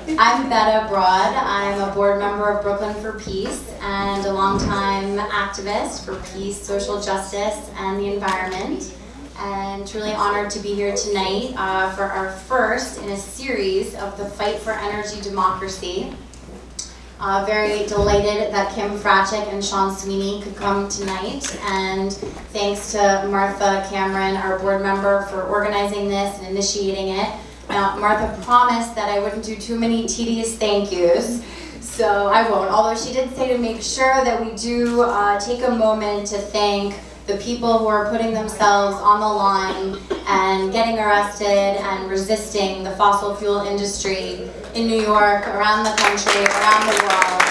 I'm Betta Broad. I'm a board member of Brooklyn for Peace and a longtime activist for peace, social justice, and the environment. And truly honored to be here tonight for our first in a series of the Fight for Energy Democracy. Very delighted that Kim Frachik and Sean Sweeney could come tonight, and thanks to Martha Cameron, our board member, for organizing this and initiating it. Martha promised that I wouldn't do too many tedious thank yous, so I won't, although she did say to make sure that we do take a moment to thank the people who are putting themselves on the line and getting arrested and resisting the fossil fuel industry in New York, around the country, around the world.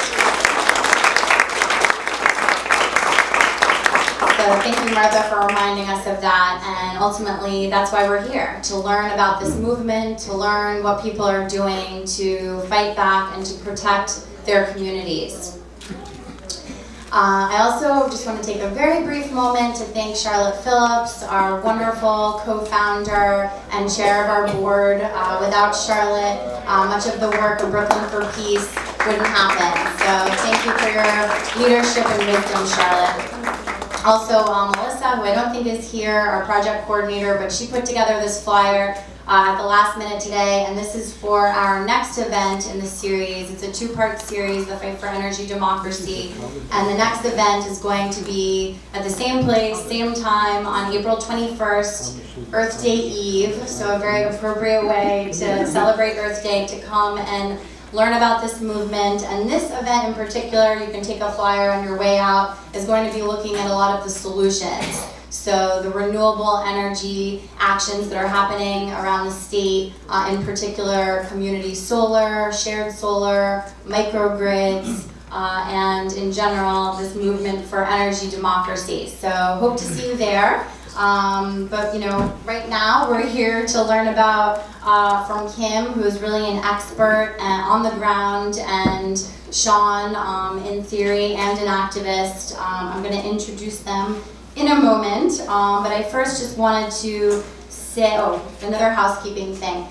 So thank you, Martha, for reminding us of that, and ultimately that's why we're here, to learn about this movement, to learn what people are doing to fight back and to protect their communities. I also just want to take a very brief moment to thank Charlotte Phillips, our wonderful co-founder and chair of our board. Without Charlotte, much of the work of Brooklyn for Peace wouldn't happen. So thank you for your leadership and wisdom, Charlotte. Also, Melissa, who I don't think is here, our project coordinator, but she put together this flyer at the last minute today, and this is for our next event in the series. It's a two-part series, the Fight for Energy Democracy, and the next event is going to be at the same place, same time, on April 21st, Earth Day Eve, so a very appropriate way to celebrate Earth Day, to come and learn about this movement. And this event in particular, you can take a flyer on your way out, is going to be looking at a lot of the solutions. So the renewable energy actions that are happening around the state, in particular community solar, shared solar, microgrids, and in general this movement for energy democracy. So hope to see you there. But you know, right now we're here to learn about from Kim, who is really an expert on the ground, and Sean in theory and an activist. I'm going to introduce them in a moment, but I first just wanted to say, another housekeeping thing.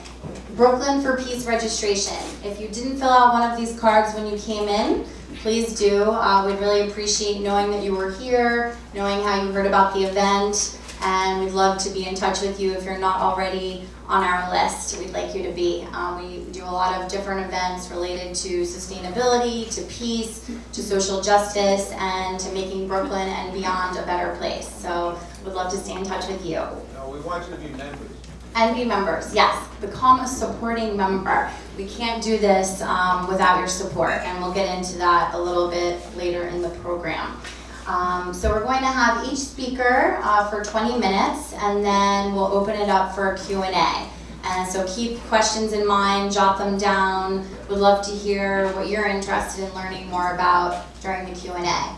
Brooklyn for Peace registration. If you didn't fill out one of these cards when you came in, please do. We'd really appreciate knowing that you were here, knowing how you heard about the event, and we'd love to be in touch with you if you're not already on our list. We'd like you to be. We do a lot of different events related to sustainability, to peace, to social justice, and to making Brooklyn and beyond a better place. So we'd love to stay in touch with you. No, we want you to be members. And be members, yes. Become a supporting member. We can't do this without your support, and we'll get into that a little bit later in the program. So we're going to have each speaker for 20 minutes, and then we'll open it up for a Q&A. And so keep questions in mind, jot them down. We'd love to hear what you're interested in learning more about during the Q&A.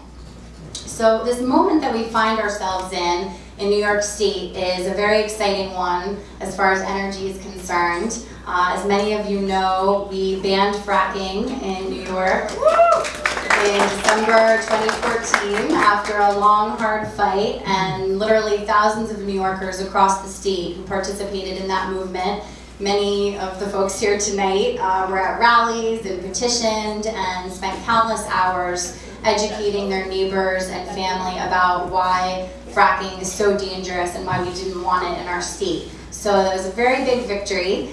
So this moment that we find ourselves in New York State is a very exciting one as far as energy is concerned. As many of you know, we banned fracking in New York in December 2014 after a long, hard fight, and literally thousands of New Yorkers across the state who participated in that movement. Many of the folks here tonight were at rallies and petitioned and spent countless hours educating their neighbors and family about why fracking is so dangerous and why we didn't want it in our state. So that was a very big victory.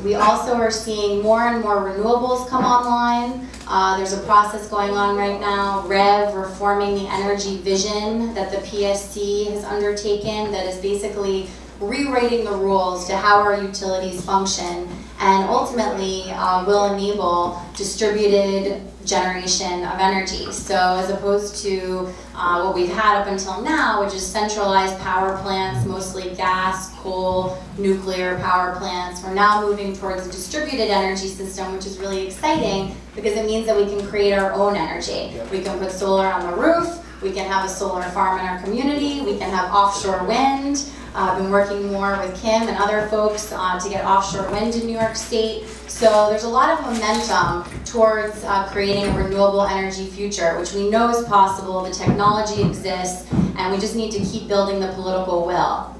We also are seeing more and more renewables come online. There's a process going on right now, REV, Reforming the Energy Vision, that the PSC has undertaken, that is basically rewriting the rules to how our utilities function, and ultimately will enable distributed generation of energy. So as opposed to what we've had up until now, which is centralized power plants, mostly gas, coal, nuclear power plants, we're now moving towards a distributed energy system, which is really exciting because it means that we can create our own energy. We can put solar on the roof, we can have a solar farm in our community, we can have offshore wind. I've been working more with Kim and other folks to get offshore wind in New York State. So there's a lot of momentum towards creating a renewable energy future, which we know is possible, the technology exists, and we just need to keep building the political will.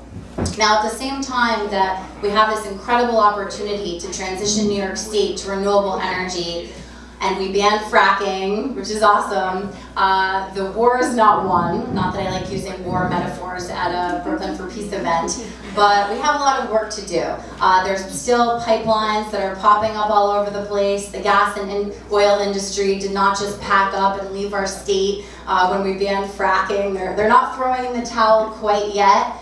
Now, at the same time that we have this incredible opportunity to transition New York State to renewable energy, and we banned fracking, which is awesome, the war is not won. Not that I like using war metaphors at a Brooklyn for Peace event, but we have a lot of work to do. There's still pipelines that are popping up all over the place. The gas and oil industry did not just pack up and leave our state when we banned fracking. They're not throwing in the towel quite yet,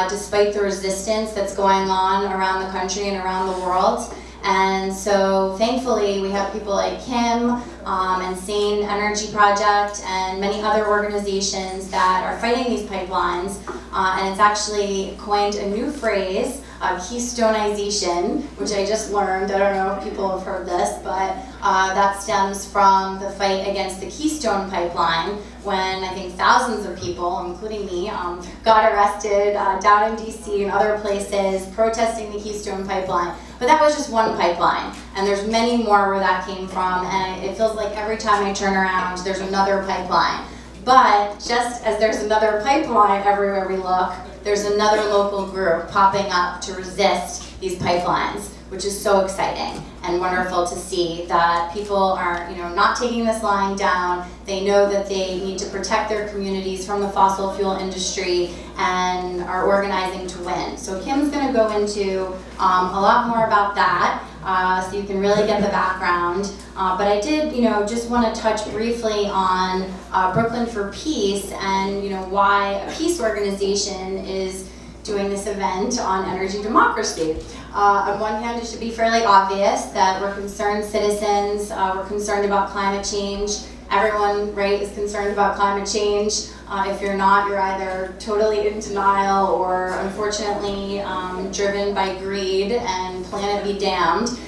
despite the resistance that's going on around the country and around the world. And so thankfully we have people like Kim and Sane Energy Project and many other organizations that are fighting these pipelines, and it's actually coined a new phrase, Keystoneization, which I just learned. I don't know if people have heard this, but that stems from the fight against the Keystone Pipeline, when I think thousands of people, including me, got arrested down in DC and other places protesting the Keystone Pipeline. But that was just one pipeline, and there's many more where that came from, and it feels like every time I turn around, there's another pipeline. But just as there's another pipeline everywhere we look, there's another local group popping up to resist these pipelines, which is so exciting and wonderful to see that people are, not taking this lying down. They know that they need to protect their communities from the fossil fuel industry and are organizing to win. So Kim's going to go into a lot more about that, so you can really get the background. But I did, just want to touch briefly on Brooklyn for Peace and, why a peace organization is doing this event on energy democracy. On one hand, it should be fairly obvious that we're concerned citizens, we're concerned about climate change. Everyone, right, is concerned about climate change. If you're not, you're either totally in denial or unfortunately driven by greed and planet be damned.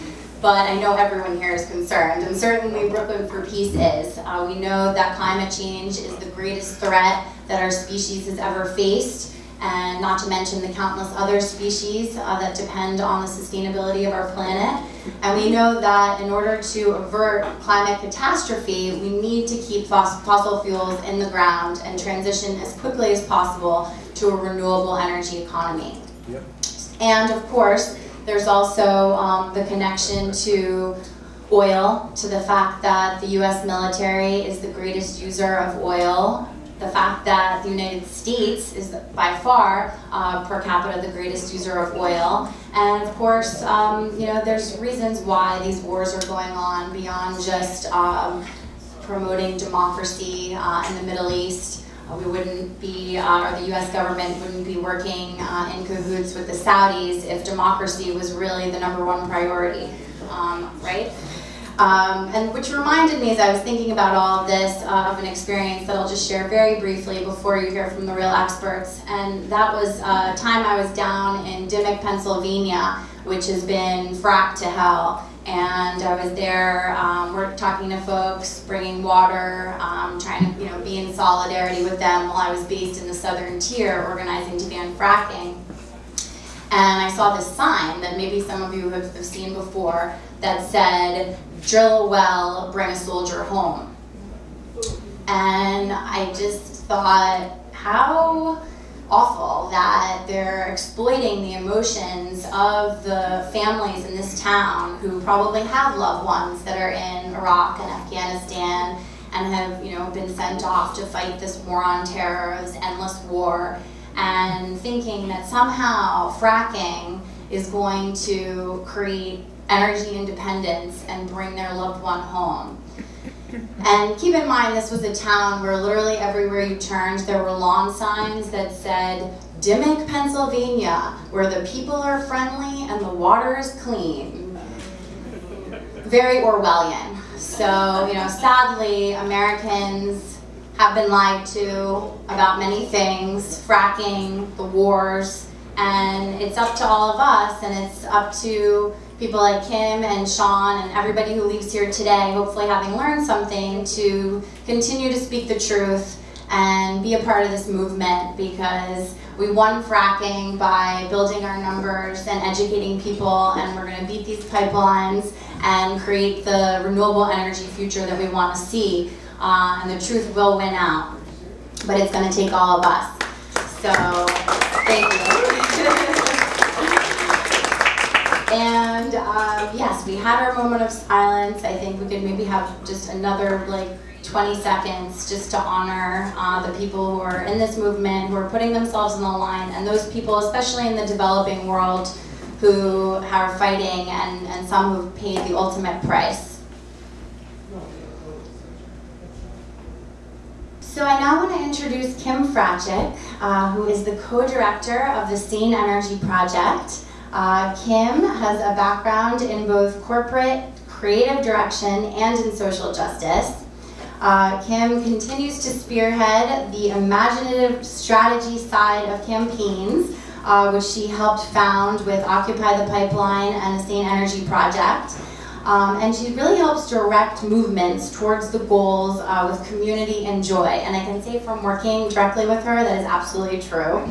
But I know everyone here is concerned, and certainly Brooklyn for Peace is. We know that climate change is the greatest threat that our species has ever faced, and not to mention the countless other species that depend on the sustainability of our planet. And we know that in order to avert climate catastrophe, we need to keep fossil fuels in the ground and transition as quickly as possible to a renewable energy economy. Yep. And of course, there's also the connection to oil, to the fact that the US military is the greatest user of oil, the fact that the United States is by far per capita the greatest user of oil, and of course, there's reasons why these wars are going on beyond just promoting democracy in the Middle East. We wouldn't be, or the US government wouldn't be working in cahoots with the Saudis if democracy was really the #1 priority, right? And which reminded me, as I was thinking about all of this, of an experience that I'll just share very briefly before you hear from the real experts. And that was a time I was down in Dimock, Pennsylvania, which has been fracked to hell. And I was there, we're talking to folks, bringing water, trying to be in solidarity with them while I was based in the Southern Tier, organizing to ban fracking. And I saw this sign that maybe some of you have seen before that said, "Drill a well, bring a soldier home." And I just thought, how awful that they're exploiting the emotions of the families in this town who probably have loved ones that are in Iraq and Afghanistan and have been sent off to fight this war on terror, this endless war, and thinking that somehow fracking is going to create energy independence and bring their loved one home. And keep in mind, this was a town where literally everywhere you turned, there were lawn signs that said, "Dimock, Pennsylvania, where the people are friendly and the water is clean." Very Orwellian. So, sadly, Americans have been lied to about many things, fracking, the wars, and it's up to all of us, and it's up to people like Kim and Sean and everybody who leaves here today, hopefully having learned something, to continue to speak the truth and be a part of this movement, because we won fracking by building our numbers and educating people, and we're going to beat these pipelines and create the renewable energy future that we want to see, and the truth will win out, but it's going to take all of us. So Thank you. And yes, we had our moment of silence. I think we could maybe have just another like 20 seconds just to honor the people who are in this movement, who are putting themselves on the line, and those people, especially in the developing world, who are fighting and some who've paid the ultimate price. So I now want to introduce Kim Frachik, who is the co-director of the Sane Energy Project. Kim has a background in both corporate, creative direction, and in social justice. Kim continues to spearhead the imaginative strategy side of campaigns, which she helped found with Occupy the Pipeline and the Sane Energy Project. And she really helps direct movements towards the goals with community and joy. And I can say from working directly with her, that is absolutely true.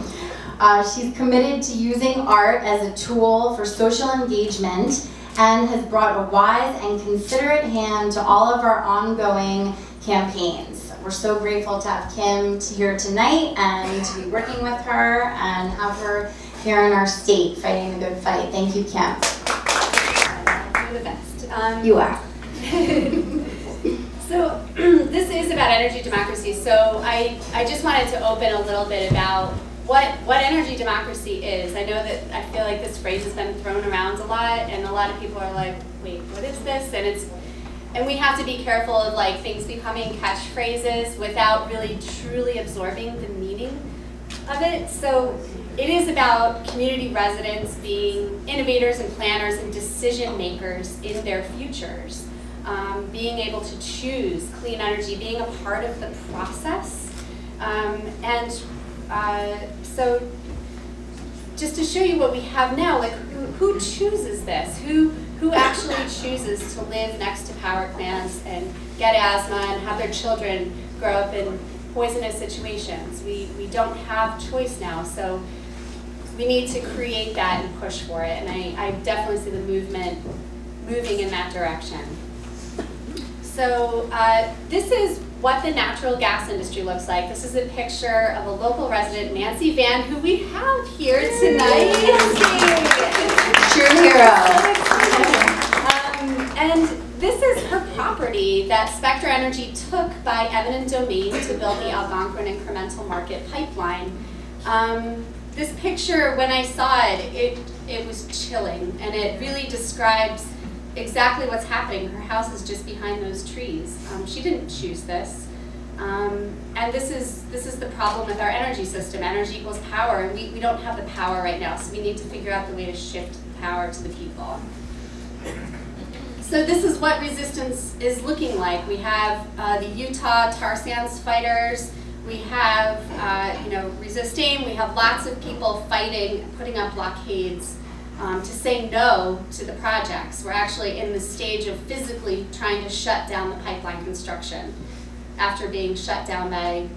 She's committed to using art as a tool for social engagement and has brought a wise and considerate hand to all of our ongoing campaigns. We're so grateful to have Kim here tonight and to be working with her and have her here in our state fighting the good fight. Thank you, Kim. You're the best. You are. So this is about energy democracy. So I just wanted to open a little bit about what energy democracy is. I know that I feel like this phrase has been thrown around a lot, and a lot of people are like, wait, what is this? And we have to be careful of like things becoming catchphrases without really truly absorbing the meaning of it. So it is about community residents being innovators and planners and decision makers in their futures, being able to choose clean energy, being a part of the process. So just to show you what we have now, like who chooses this? Who actually chooses to live next to power plants and get asthma and have their children grow up in poisonous situations? We don't have choice now, so we need to create that and push for it. And I definitely see the movement moving in that direction. So this is what the natural gas industry looks like. This is a picture of a local resident, Nancy Van, who we have here tonight. True hero. And this is her property that Spectra Energy took by eminent domain to build the Algonquin Incremental Market Pipeline. This picture, when I saw it, it was chilling, and it really describes exactly what's happening. Her house is just behind those trees. She didn't choose this. And this is the problem with our energy system. Energy equals power, and we don't have the power right now, so we need to figure out the way to shift power to the people. So this is what resistance is looking like. We have the Utah tar sands fighters. We have, resisting. We have lots of people fighting, putting up blockades to say no to the projects. We're actually in the stage of physically trying to shut down the pipeline construction after being shut down by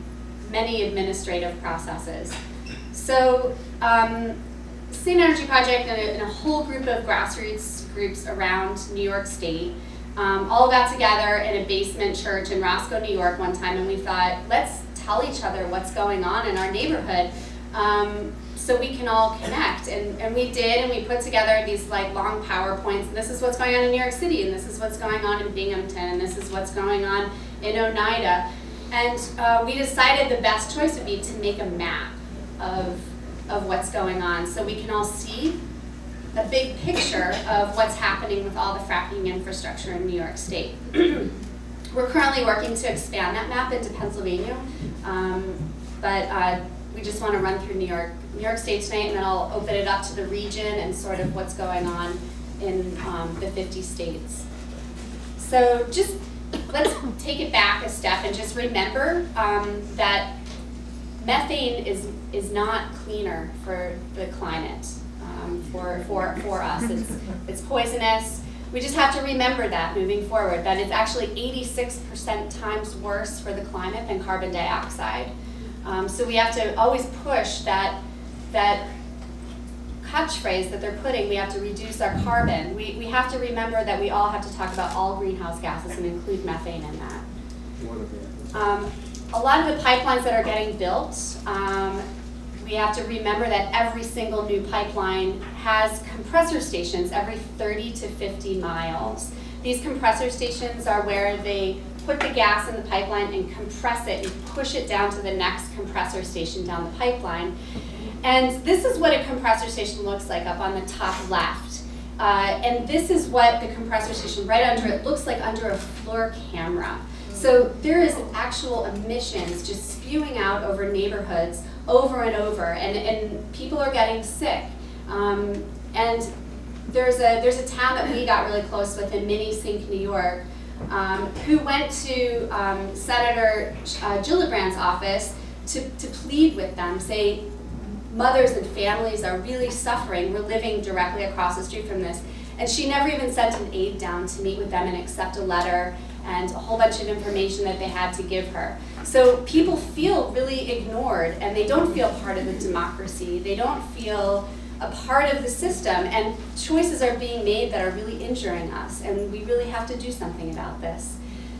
many administrative processes. So Sane Energy Project and a whole group of grassroots groups around New York State all got together in a basement church in Roscoe, New York one time, and we thought, let's tell each other what's going on in our neighborhood so we can all connect. And we did, and we put together these like long PowerPoints. This is what's going on in New York City, and this is what's going on in Binghamton, and this is what's going on in Oneida. And we decided the best choice would be to make a map of what's going on so we can all see a big picture of what's happening with all the fracking infrastructure in New York State. We're currently working to expand that map into Pennsylvania, but we just want to run through New York State tonight, and then I'll open it up to the region and sort of what's going on in the 50 states. So just let's take it back a step and just remember that methane is not cleaner for the climate, for us. It's poisonous. We just have to remember that moving forward, that it's actually 86% times worse for the climate than carbon dioxide. So we have to always push that catchphrase that they're putting, we have to reduce our carbon. We have to remember that we all have to talk about all greenhouse gases and include methane in that. A lot of the pipelines that are getting built, we have to remember that every single new pipeline has compressor stations every 30 to 50 miles. These compressor stations are where they put the gas in the pipeline and compress it and push it down to the next compressor station down the pipeline. And this is what a compressor station looks like up on the top left. And this is what the compressor station right under it looks like under a floor camera. So there is actual emissions just spewing out over neighborhoods over and over, and people are getting sick. And there's a town that we got really close with in Minnesink, New York, who went to Senator Gillibrand's office to plead with them, say mothers and families are really suffering. We're living directly across the street from this. And she never even sent an aide down to meet with them and accept a letter and a whole bunch of information that they had to give her. So people feel really ignored, and they don't feel part of the democracy. They don't feel a part of the system, and choices are being made that are really injuring us, and we really have to do something about this.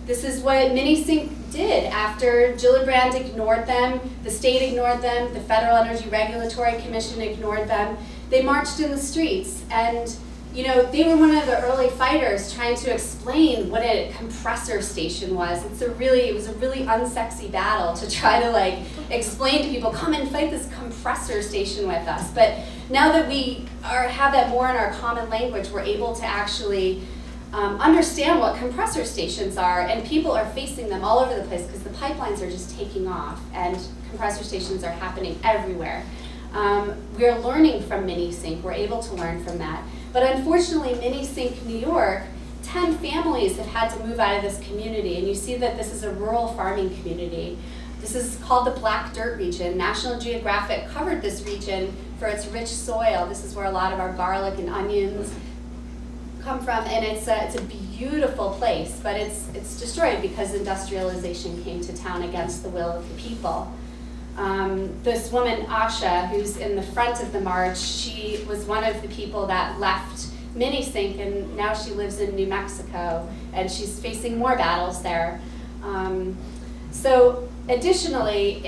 This is what Minnesink did after Gillibrand ignored them, the state ignored them, the Federal Energy Regulatory Commission ignored them. They marched in the streets, and you know, they were one of the early fighters trying to explain what a compressor station was. It was a really unsexy battle to try to like explain to people, come and fight this compressor station with us. But now that we have that more in our common language, we're able to actually understand what compressor stations are, and people are facing them all over the place because the pipelines are just taking off and compressor stations are happening everywhere. We're learning from Minnesink. We're able to learn from that. But unfortunately, Minnesink, New York, 10 families have had to move out of this community, and you see that this is a rural farming community. This is called the Black Dirt region. National Geographic covered this region for its rich soil. This is where a lot of our garlic and onions come from, and it's a beautiful place, but it's destroyed because industrialization came to town against the will of the people. This woman, Asha, who's in the front of the march, she was one of the people that left Minnesink, and now she lives in New Mexico, and she's facing more battles there. So additionally,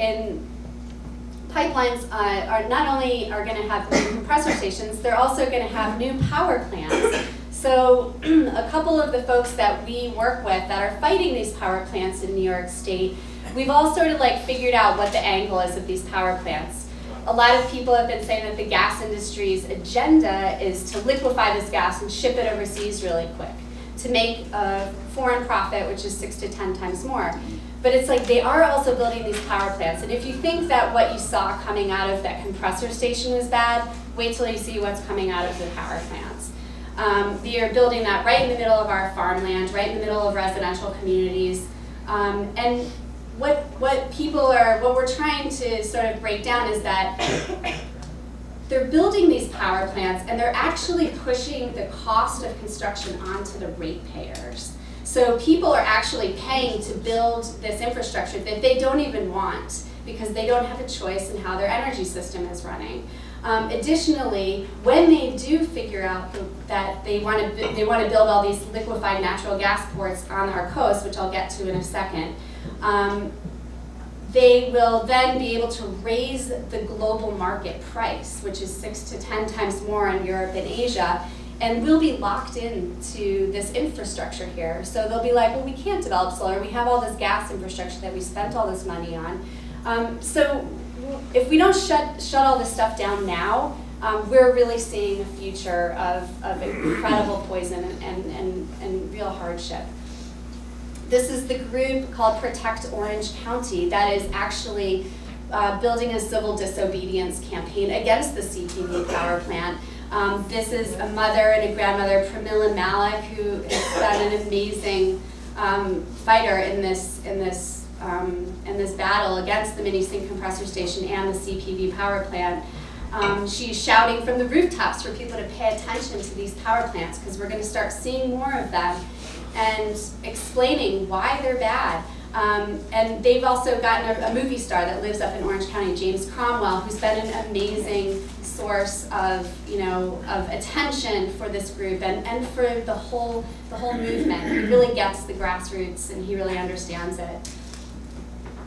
pipelines are not only are going to have new compressor stations, they're also going to have new power plants. So a couple of the folks that we work with that are fighting these power plants in New York State, we've all sort of like figured out what the angle is of these power plants. A lot of people have been saying that the gas industry's agenda is to liquefy this gas and ship it overseas really quick to make a foreign profit, which is 6 to 10 times more. But it's like they are also building these power plants. And if you think that what you saw coming out of that compressor station was bad, wait till you see what's coming out of the power plants. They are building that right in the middle of our farmland, right in the middle of residential communities. And what we're trying to sort of break down is that they're building these power plants and they're actually pushing the cost of construction onto the ratepayers. So people are actually paying to build this infrastructure that they don't even want because they don't have a choice in how their energy system is running. Additionally, when they do figure out that they want to build all these liquefied natural gas ports on our coast, which I'll get to in a second, they will then be able to raise the global market price, which is 6 to 10 times more in Europe and Asia, and we'll be locked into this infrastructure here. So they'll be like, well, we can't develop solar. We have all this gas infrastructure that we spent all this money on. So if we don't shut all this stuff down now, we're really seeing a future of incredible poison and real hardship. This is the group called Protect Orange County that is actually building a civil disobedience campaign against the CPV power plant. This is a mother and a grandmother, Pramila Malik, who has been an amazing fighter in this battle against the Minnesink compressor station and the CPV power plant. She's shouting from the rooftops for people to pay attention to these power plants because we're going to start seeing more of them, and explaining why they're bad. And they've also gotten a movie star that lives up in Orange County, James Cromwell, who's been an amazing source of attention for this group and for the whole movement. He really gets the grassroots and he really understands it.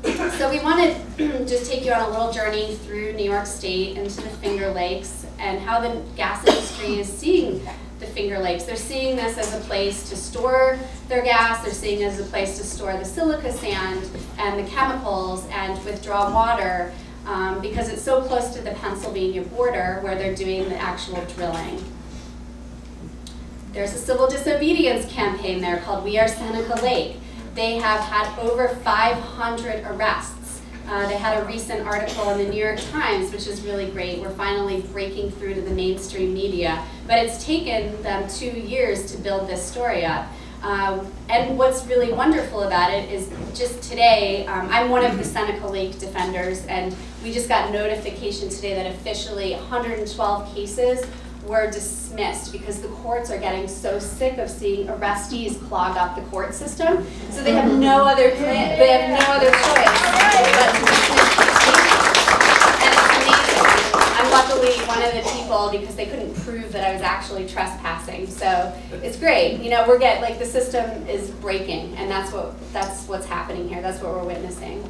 So we want to just take you on a little journey through New York State into the Finger Lakes and how the gas industry is seeing the Finger Lakes. They're seeing this as a place to store their gas. They're seeing it as a place to store the silica sand and the chemicals and withdraw water because it's so close to the Pennsylvania border where they're doing the actual drilling. There's a civil disobedience campaign there called We Are Seneca Lake. They have had over 500 arrests. They had a recent article in the New York Times, which is really great. We're finally breaking through to the mainstream media. But it's taken them 2 years to build this story up. And what's really wonderful about it is just today, I'm one of the Seneca Lake defenders, and we just got notification today that officially 112 cases were dismissed because the courts are getting so sick of seeing arrestees clog up the court system. So they have no other choice but to dismiss these cases. And it's amazing. I'm luckily one of the people because they couldn't prove that I was actually trespassing. So it's great. You know, the system is breaking, and that's what's happening here. That's what we're witnessing.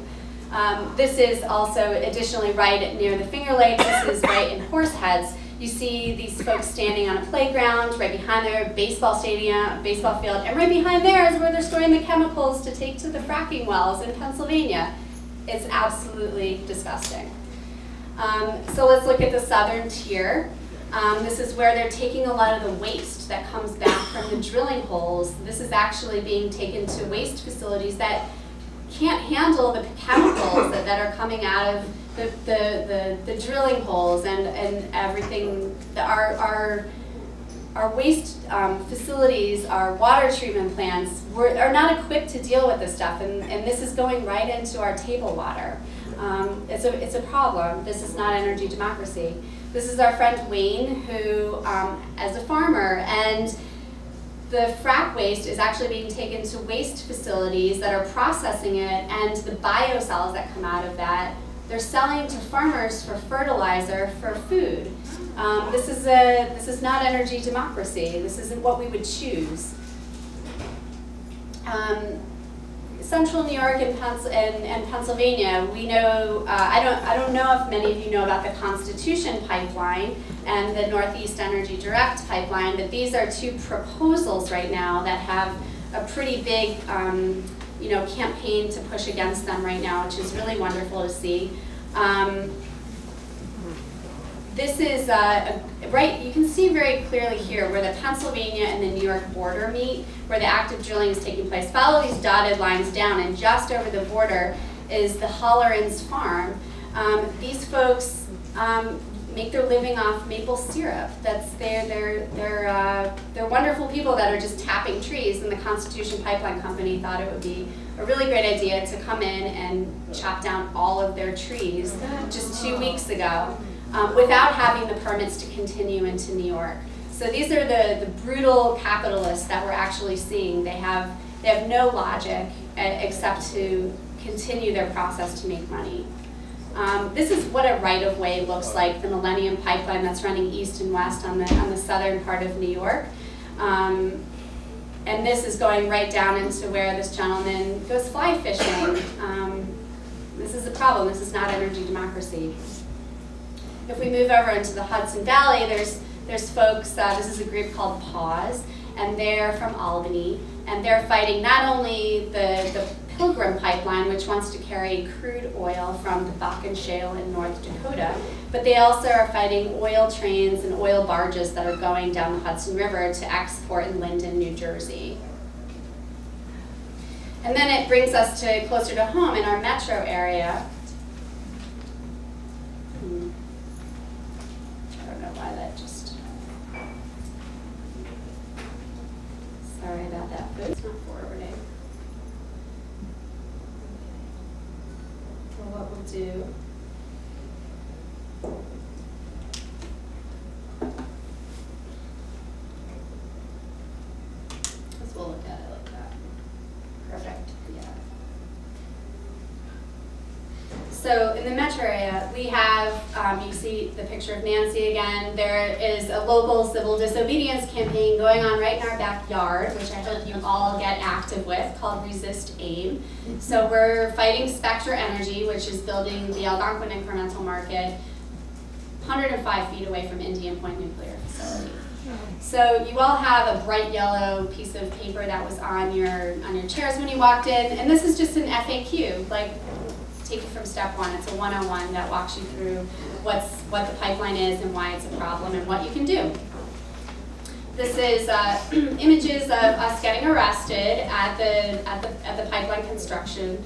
This is also additionally right near the Finger Lakes. This is right in Horseheads. You see these folks standing on a playground, right behind their baseball stadium, baseball field, and right behind there is where they're storing the chemicals to take to the fracking wells in Pennsylvania. It's absolutely disgusting. So let's look at the southern tier. This is where they're taking a lot of the waste that comes back from the drilling holes. This is actually being taken to waste facilities that can't handle the chemicals that are coming out of the drilling holes and everything. Our waste facilities, our water treatment plants are not equipped to deal with this stuff, and this is going right into our table water. It's a problem. This is not energy democracy. This is our friend Wayne, who, as a farmer, and the frack waste is actually being taken to waste facilities that are processing it, and the biocels that come out of that, they're selling to farmers for fertilizer for food. This is not energy democracy. This isn't what we would choose. Central New York and Pennsylvania, we know, I don't know if many of you know about the Constitution Pipeline and the Northeast Energy Direct Pipeline, but these are two proposals right now that have a pretty big campaign to push against them right now, which is really wonderful to see. This is, you can see very clearly here where the Pennsylvania and the New York border meet, where the active drilling is taking place. Follow these dotted lines down, and just over the border is the Hollerins farm. These folks make their living off maple syrup. They're wonderful people that are just tapping trees, and the Constitution Pipeline Company thought it would be a really great idea to come in and chop down all of their trees just 2 weeks ago. Without having the permits to continue into New York. So these are the brutal capitalists that we're actually seeing. They have no logic except to continue their process to make money. This is what a right-of-way looks like, the Millennium Pipeline that's running east and west on the southern part of New York. And this is going right down into where this gentleman goes fly fishing. This is a problem. This is not energy democracy. If we move over into the Hudson Valley, there's folks, this is a group called Pause, and they're from Albany, and they're fighting not only the Pilgrim Pipeline, which wants to carry crude oil from the Bakken Shale in North Dakota, but they also are fighting oil trains and oil barges that are going down the Hudson River to export in Linden, New Jersey. And then it brings us to closer to home in our metro area. Sorry about that, but it's not forwarding. So what we'll do, is we'll look at it like that. Perfect, yeah. So in the metro area, we have, you see the picture of Nancy again. There is a local civil disobedience campaign going on right in our backyard, which I hope you all get active with, called Resist AIM. So we're fighting Spectra Energy, which is building the Algonquin Incremental Market 105 feet away from Indian Point Nuclear Facility. So you all have a bright yellow piece of paper that was on your chairs when you walked in, and this is just an FAQ, like take it from step one. It's a 101 that walks you through what the pipeline is and why it's a problem and what you can do. This is images of us getting arrested at the pipeline construction.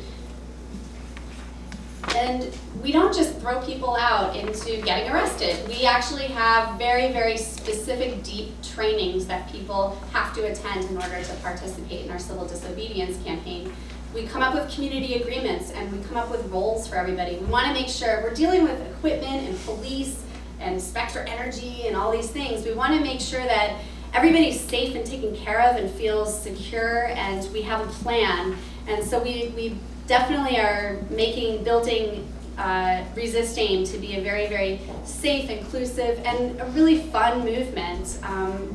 And we don't just throw people out into getting arrested. We actually have very, very specific, deep trainings that people have to attend in order to participate in our civil disobedience campaign. We come up with community agreements and we come up with roles for everybody. We want to make sure we're dealing with equipment and police and Spectra Energy and all these things. We want to make sure that everybody's safe and taken care of and feels secure, and we have a plan. And so we definitely are building Resist AIM to be a very, very safe, inclusive, and a really fun movement.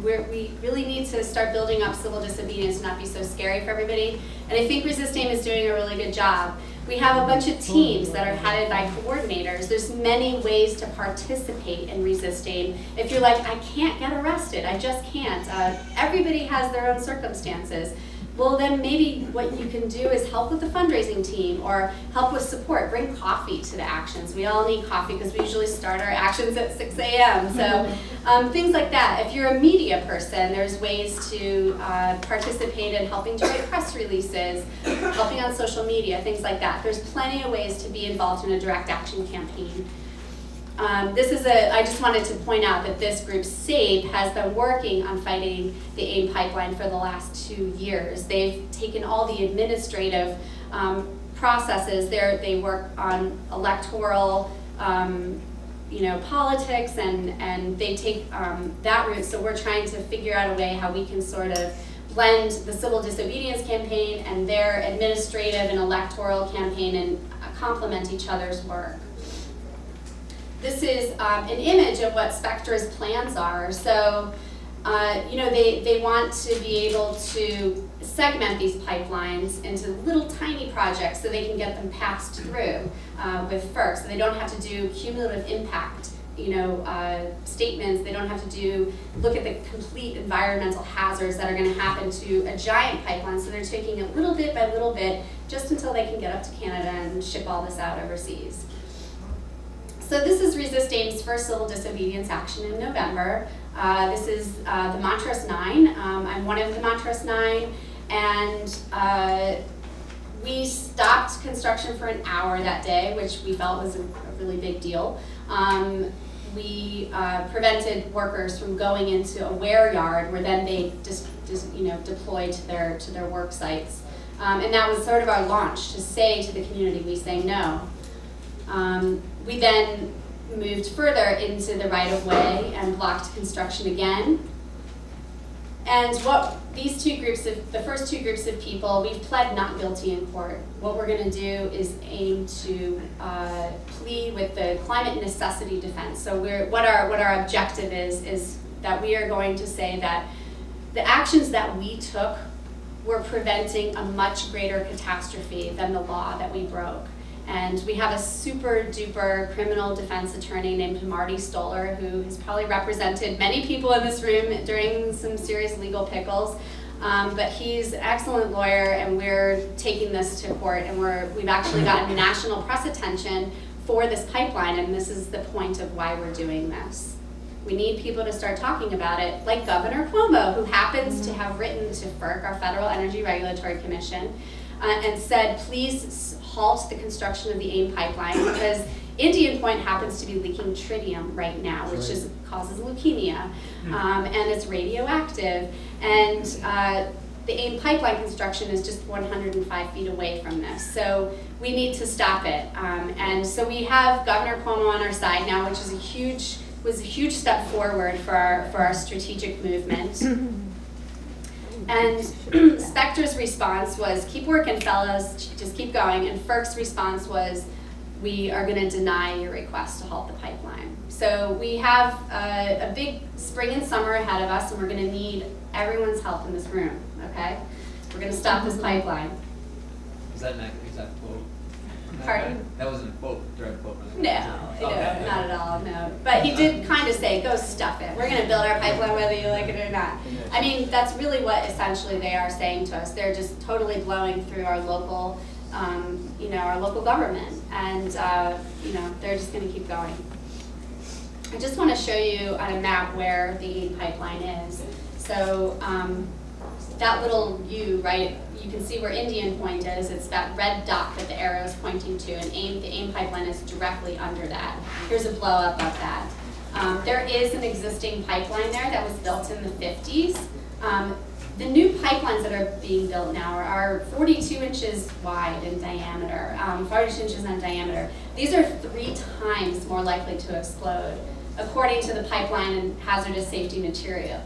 We really need to start building up civil disobedience and not be so scary for everybody. And I think Resist AIM is doing a really good job. We have a bunch of teams that are headed by coordinators. There's many ways to participate in Resist AIM. If you're like, I can't get arrested, I just can't. Everybody has their own circumstances. Well, then maybe what you can do is help with the fundraising team or help with support. Bring coffee to the actions. We all need coffee because we usually start our actions at 6 a.m. So things like that. If you're a media person, there's ways to participate in helping to write press releases, helping on social media, things like that. There's plenty of ways to be involved in a direct action campaign. I just wanted to point out that this group, SABE, has been working on fighting the AIM pipeline for the last 2 years. They've taken all the administrative processes. They work on electoral, politics, and they take that route. So we're trying to figure out a way how we can sort of blend the civil disobedience campaign and their administrative and electoral campaign and complement each other's work. This is an image of what Spectra's plans are. So, they want to be able to segment these pipelines into little tiny projects so they can get them passed through with FERC. So they don't have to do cumulative impact, statements. They don't have to look at the complete environmental hazards that are going to happen to a giant pipeline. So they're taking it little bit by little bit just until they can get up to Canada and ship all this out overseas. So this is Resist AIM's first civil disobedience action in November. This is the Montrose 9. I'm one of the Montrose 9, and we stopped construction for an hour that day, which we felt was a really big deal. We prevented workers from going into a wear yard where then they deploy to their work sites. And that was sort of our launch to say to the community, we say no. We then moved further into the right-of-way and blocked construction again. And what these two groups the first two groups of people, we've pled not guilty in court. What we're going to do is aim to plead with the climate necessity defense. So what our objective is that we are going to say that the actions that we took were preventing a much greater catastrophe than the law that we broke. And we have a super duper criminal defense attorney named Marty Stoller, who has probably represented many people in this room during some serious legal pickles. But he's an excellent lawyer, and we're taking this to court, and we've actually gotten national press attention for this pipeline, and this is the point of why we're doing this. We need people to start talking about it, like Governor Cuomo, who happens to have written to FERC, our Federal Energy Regulatory Commission, and said, please halt the construction of the AIM pipeline because Indian Point happens to be leaking tritium right now, which causes leukemia, and it's radioactive. And the AIM pipeline construction is just 105 feet away from this. So we need to stop it. And so we have Governor Cuomo on our side now, which is was a huge step forward for our strategic movement. And Spectra's response was, keep working, fellas, just keep going. And FERC's response was, we are going to deny your request to halt the pipeline. So we have a big spring and summer ahead of us, and we're going to need everyone's help in this room, okay? We're going to stop this pipeline. Is that an exact quote? Pardon? That wasn't a quote, direct quote. Right? No, not at all, no. But he did kind of say, go stuff it. We're going to build our pipeline whether you like it or not. I mean, that's really what essentially they are saying to us. They're just totally blowing through our local, our local government. And, they're just going to keep going. I just want to show you on a map where the AIM pipeline is. So that little U, right, you can see where Indian Point is. It's that red dot that the arrow is pointing to, and the AIM pipeline is directly under that. Here's a blow up of that. There is an existing pipeline there that was built in the 50s. The new pipelines that are being built now are 42 inches wide in diameter, 42 inches in diameter. These are 3 times more likely to explode, according to the Pipeline and Hazardous Safety Material.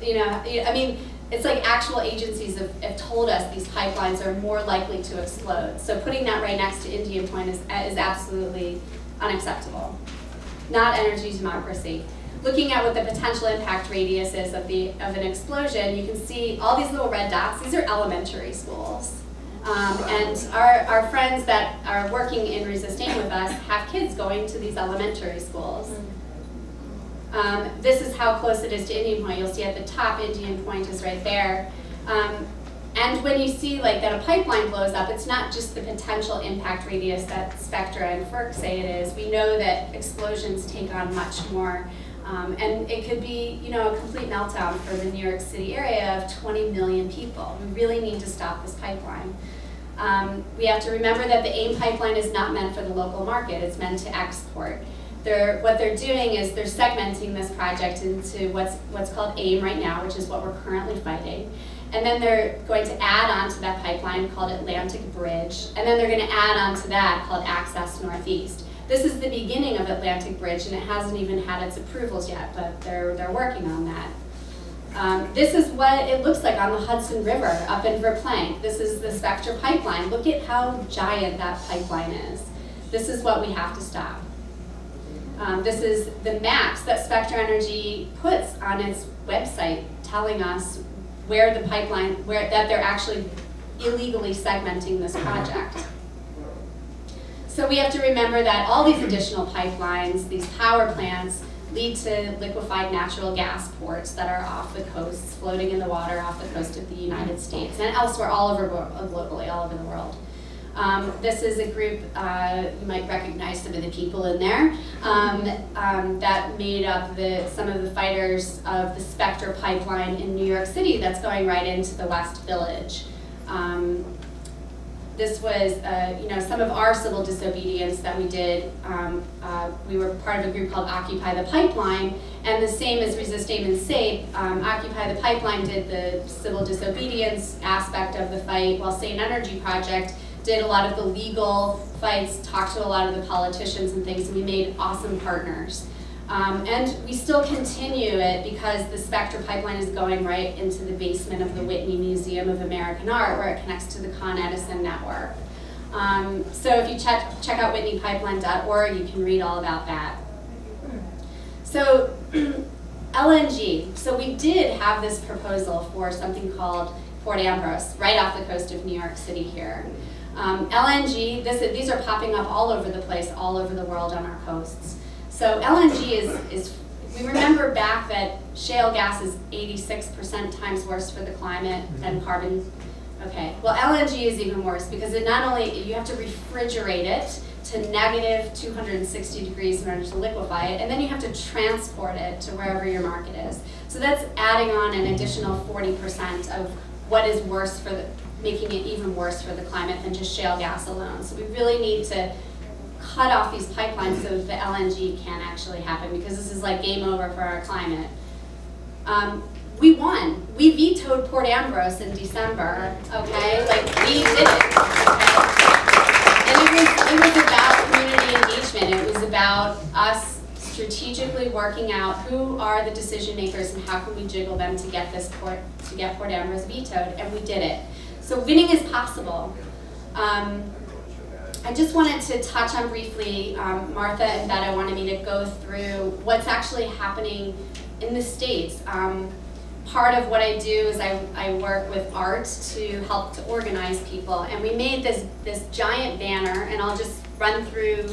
It's like actual agencies have told us these pipelines are more likely to explode. So putting that right next to Indian Point is absolutely unacceptable. Not energy democracy. Looking at what the potential impact radius is of an explosion, you can see all these little red dots. These are elementary schools. And our friends that are working in Resistain with us have kids going to these elementary schools. This is how close it is to Indian Point. You'll see at the top, Indian Point is right there. And when you see that a pipeline blows up, it's not just the potential impact radius that Spectra and FERC say it is. We know that explosions take on much more. And it could be, a complete meltdown for the New York City area of 20 million people. We really need to stop this pipeline. We have to remember that the AIM pipeline is not meant for the local market. It's meant to export. What they're doing is they're segmenting this project into what's called AIM right now, which is what we're currently fighting. And then they're going to add on to that pipeline called Atlantic Bridge. And then they're going to add on to that called Access Northeast. This is the beginning of Atlantic Bridge, and it hasn't even had its approvals yet, but they're working on that. This is what it looks like on the Hudson River up in Verplanck. This is the Spectra pipeline. Look at how giant that pipeline is. This is what we have to stop. This is the maps that Spectra Energy puts on its website telling us where the pipeline, that they're actually illegally segmenting this project. So we have to remember that all these additional pipelines, these power plants, lead to liquefied natural gas ports that are off the coasts, floating in the water off the coast of the United States and elsewhere, all over globally, all over the world. This is a group, you might recognize some of the people in there, that made up some of the fighters of the Spectra pipeline in New York City that's going right into the West Village. This was, some of our civil disobedience that we did. We were part of a group called Occupy the Pipeline, and the same as Resistain and SAPE, Occupy the Pipeline did the civil disobedience aspect of the fight, while Sane Energy Project did a lot of the legal fights, talked to a lot of the politicians and things, and we made awesome partners. And we still continue it because the Spectra pipeline is going right into the basement of the Whitney Museum of American Art, where it connects to the Con Edison network. So if you check out whitneypipeline.org, you can read all about that. So LNG. So we did have this proposal for something called Port Ambrose, right off the coast of New York City here. LNG, these are popping up all over the place, all over the world on our coasts. So LNG is we remember back that shale gas is 86% times worse for the climate than carbon. Okay, well LNG is even worse because it not only, you have to refrigerate it to negative 260 degrees in order to liquefy it, and then you have to transport it to wherever your market is. So that's adding on an additional 40% of what is worse for making it even worse for the climate than just shale gas alone. So we really need to cut off these pipelines so the LNG can actually happen, because this is like game over for our climate. We won. We vetoed Port Ambrose in December, okay? Like, we did it, okay? And it was about community engagement. It was about us strategically working out who are the decision makers and how can we jiggle them to get Port Ambrose vetoed, and we did it. So winning is possible. I just wanted to touch on briefly, Martha and Betta wanted me to go through what's actually happening in the States. Part of what I do is I work with art to help to organize people, and we made this giant banner, and I'll just run through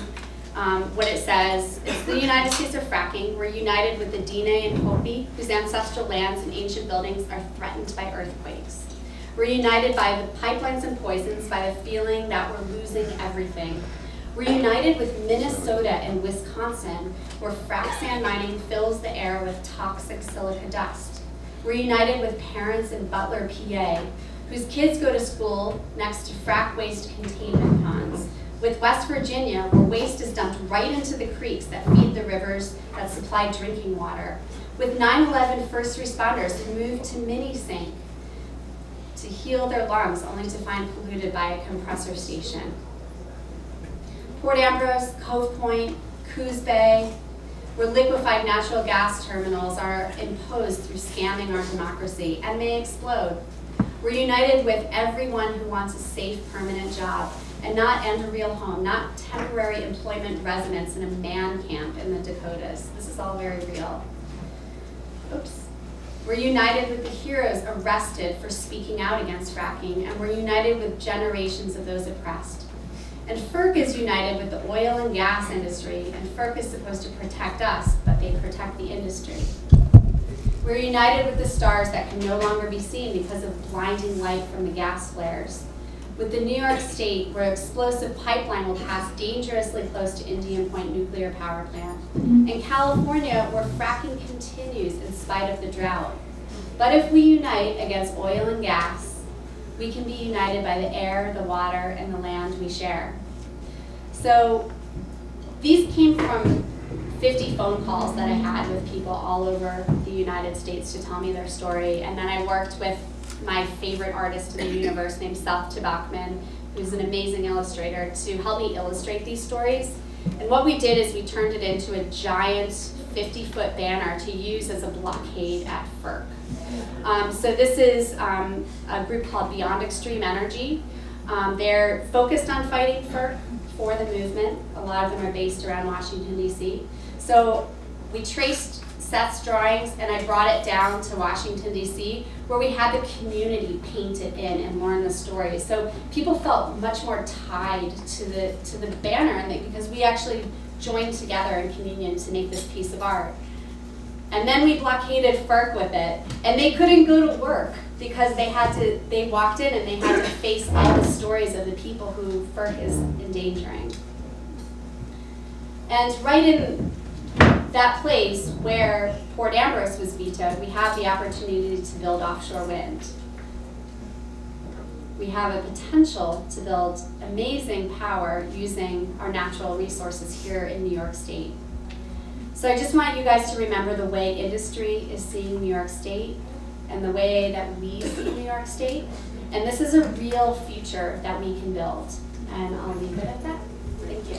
what it says. It's the United States of fracking. We're united with the Diné and Hopi, whose ancestral lands and ancient buildings are threatened by earthquakes. We're united by the pipelines and poisons, by the feeling that we're losing everything. We're united with Minnesota and Wisconsin, where frac sand mining fills the air with toxic silica dust. We're united with parents in Butler, PA, whose kids go to school next to frac waste containment ponds. With West Virginia, where waste is dumped right into the creeks that feed the rivers that supply drinking water. With 9/11 first responders who moved to Minisink to heal their lungs, only to find polluted by a compressor station. Port Ambrose, Cove Point, Coos Bay, where liquefied natural gas terminals are imposed through scamming our democracy and may explode. We're united with everyone who wants a safe, permanent job and a real home, not temporary employment residence in a man camp in the Dakotas. This is all very real. Oops. We're united with the heroes arrested for speaking out against fracking, and we're united with generations of those oppressed. And FERC is united with the oil and gas industry, and FERC is supposed to protect us, but they protect the industry. We're united with the stars that can no longer be seen because of blinding light from the gas flares. With the New York State, where explosive pipeline will pass dangerously close to Indian Point nuclear power plant. In California, where fracking continues in spite of the drought. But if we unite against oil and gas, we can be united by the air, the water, and the land we share. So these came from 50 phone calls that I had with people all over the United States to tell me their story. And then I worked with my favorite artist in the universe named Seth Tabachman, who's an amazing illustrator, to help me illustrate these stories. And what we did is we turned it into a giant 50-foot banner to use as a blockade at FERC. So this is a group called Beyond Extreme Energy. They're focused on fighting FERC for the movement. A lot of them are based around Washington, D.C. So we traced Seth's drawings, and I brought it down to Washington, D.C., where we had the community painted in and more in the story. So people felt much more tied to the banner, and because we actually joined together in communion to make this piece of art. And then we blockaded FERC with it, and they couldn't go to work because they walked in and they had to face all the stories of the people who FERC is endangering. And right in that place where Port Ambrose was vetoed, we have the opportunity to build offshore wind. We have a potential to build amazing power using our natural resources here in New York State. So I just want you guys to remember the way industry is seeing New York State and the way that we see New York State. And this is a real future that we can build. And I'll leave it at that. Thank you.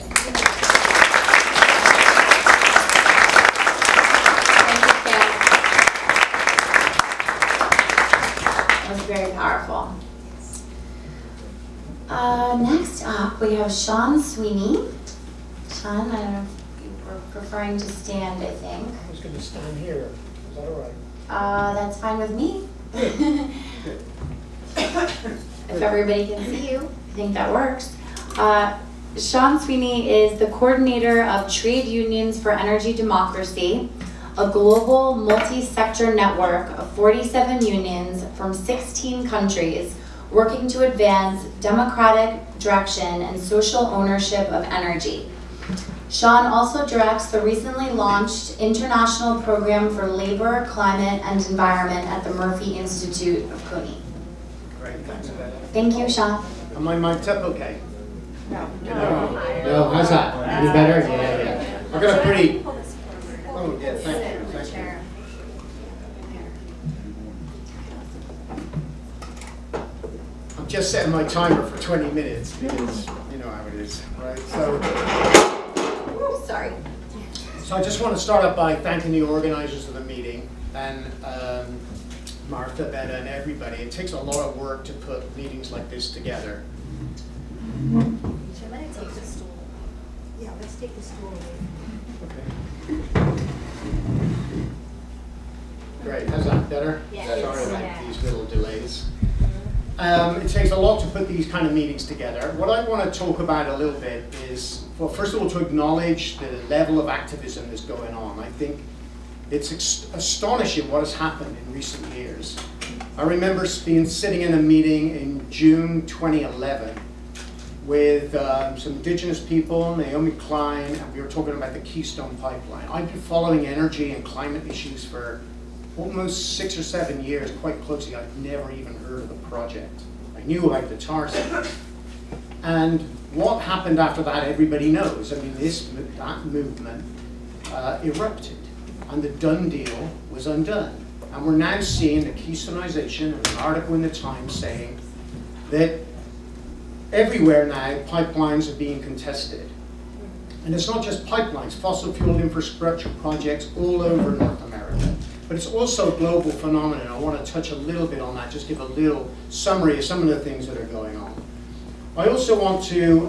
That was very powerful. Next up, we have Sean Sweeney. Sean, I don't know if you were preferring to stand, I think. I was going to stand here. Is that all right? That's fine with me. If everybody can see you, I think that works. Sean Sweeney is the coordinator of Trade Unions for Energy Democracy, a global multi-sector network of 47 unions from 16 countries working to advance democratic direction and social ownership of energy. Sean also directs the recently launched International Program for Labor, Climate, and Environment at the Murphy Institute of CUNY. Great, thanks for that. Thank you, Sean. Am I mic'd up okay? No. No, how's that? Any better? Yeah. I've got a pretty... Oh, yeah, thank you. I'm just setting my timer for 20 minutes because you know how it is, right? Sorry. So I just want to start up by thanking the organizers of the meeting and Martha, Betta, and everybody. It takes a lot of work to put meetings like this together. take the stool. Yeah, let's take the stool away. Okay. Great, how's that better? Yeah. Sorry about Yeah. these little delays. It takes a lot to put these kind of meetings together. What I want to talk about a little bit is, well, first of all, to acknowledge the level of activism that's going on. I think it's astonishing what has happened in recent years. I remember sitting in a meeting in June 2011 with some indigenous people, Naomi Klein, and we were talking about the Keystone Pipeline. I've been following energy and climate issues for almost 6 or 7 years, quite closely. I'd never even heard of the project. I knew about the tar sands. And what happened after that, everybody knows. I mean, that movement erupted, and the done deal was undone. And we're now seeing the Keystoneization. There's an article in the Times saying that everywhere now, pipelines are being contested. And it's not just pipelines, fossil fuel infrastructure projects all over North America. But it's also a global phenomenon. I want to touch a little bit on that, just give a little summary of some of the things that are going on. I also want to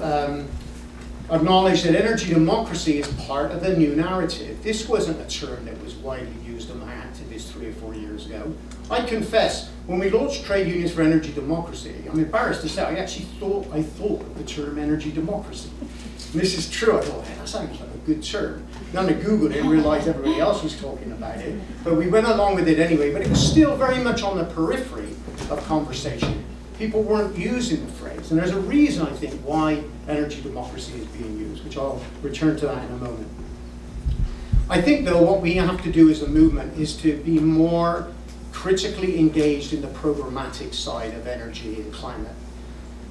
acknowledge that energy democracy is part of the new narrative. This wasn't a term that was widely used among activists 3 or 4 years ago. I confess, when we launched Trade Unions for Energy Democracy, I'm embarrassed to say I actually thought of the term energy democracy. And this is true. I thought, hey, that sounds like a good term. Then I Googled it and realized everybody else was talking about it. But we went along with it anyway. But it was still very much on the periphery of conversation. People weren't using the phrase. And there's a reason, I think, why energy democracy is being used, which I'll return to that in a moment. I think, though, what we have to do as a movement is to be more critically engaged in the programmatic side of energy and climate.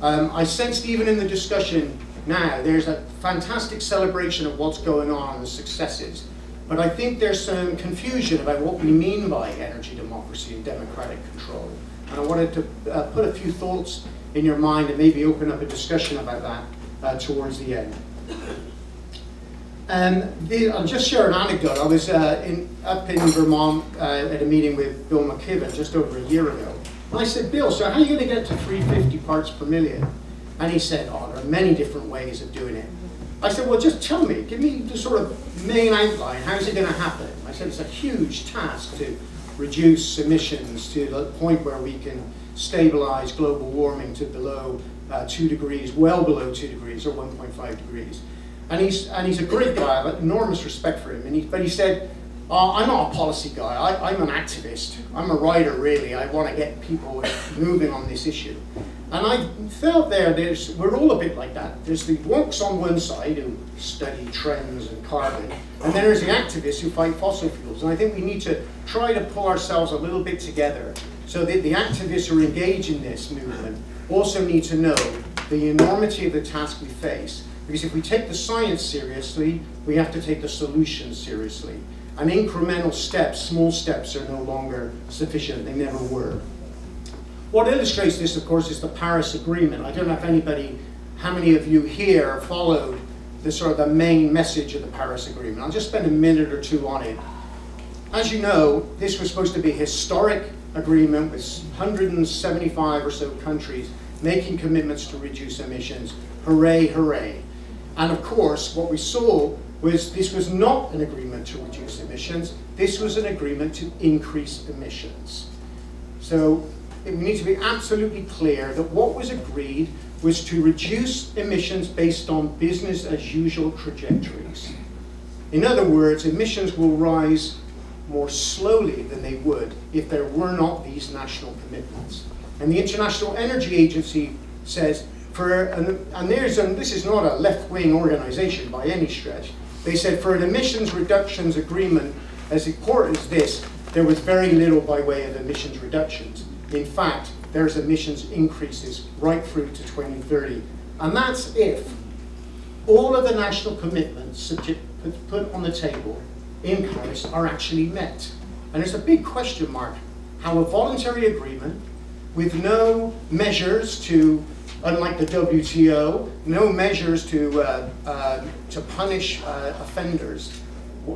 I sensed even in the discussion now, there's a fantastic celebration of what's going on and the successes. But I think there's some confusion about what we mean by energy democracy and democratic control. And I wanted to put a few thoughts in your mind and maybe open up a discussion about that towards the end. I'll just share an anecdote. I was up in Vermont at a meeting with Bill McKibben just over a year ago. And I said, Bill, so how are you going to get to 350 parts per million? And he said, oh, there are many different ways of doing it. I said, well, just tell me, give me the sort of main outline. How is it going to happen? I said, it's a huge task to reduce emissions to the point where we can stabilize global warming to below 2 degrees, well below 2 degrees or 1.5 degrees. And he's a great guy. I have enormous respect for him. But he said, I'm not a policy guy. I'm an activist. I'm a writer, really. I want to get people moving on this issue. And I felt we're all a bit like that. There's the wonks on one side who study trends and carbon, and then there's the activists who fight fossil fuels. And I think we need to try to pull ourselves a little bit together so that the activists who are engaged in this movement also need to know the enormity of the task we face. Because if we take the science seriously, we have to take the solutions seriously. And incremental steps, small steps, are no longer sufficient. They never were. What illustrates this, of course, is the Paris Agreement. I don't know if how many of you here followed the main message of the Paris Agreement. I'll just spend a minute or two on it. As you know, this was supposed to be a historic agreement with 175 or so countries making commitments to reduce emissions. Hooray, hooray. And of course, what we saw was this was not an agreement to reduce emissions. This was an agreement to increase emissions. So we need to be absolutely clear that what was agreed was to reduce emissions based on business as usual trajectories. In other words, emissions will rise more slowly than they would if there were not these national commitments. And the International Energy Agency says, this is not a left-wing organization by any stretch, they said for an emissions reductions agreement as important as this, there was very little by way of emissions reductions. In fact, there's emissions increases right through to 2030. And that's if all of the national commitments put on the table in Paris are actually met. And there's a big question mark how a voluntary agreement with no measures to, unlike the WTO, no measures to punish offenders.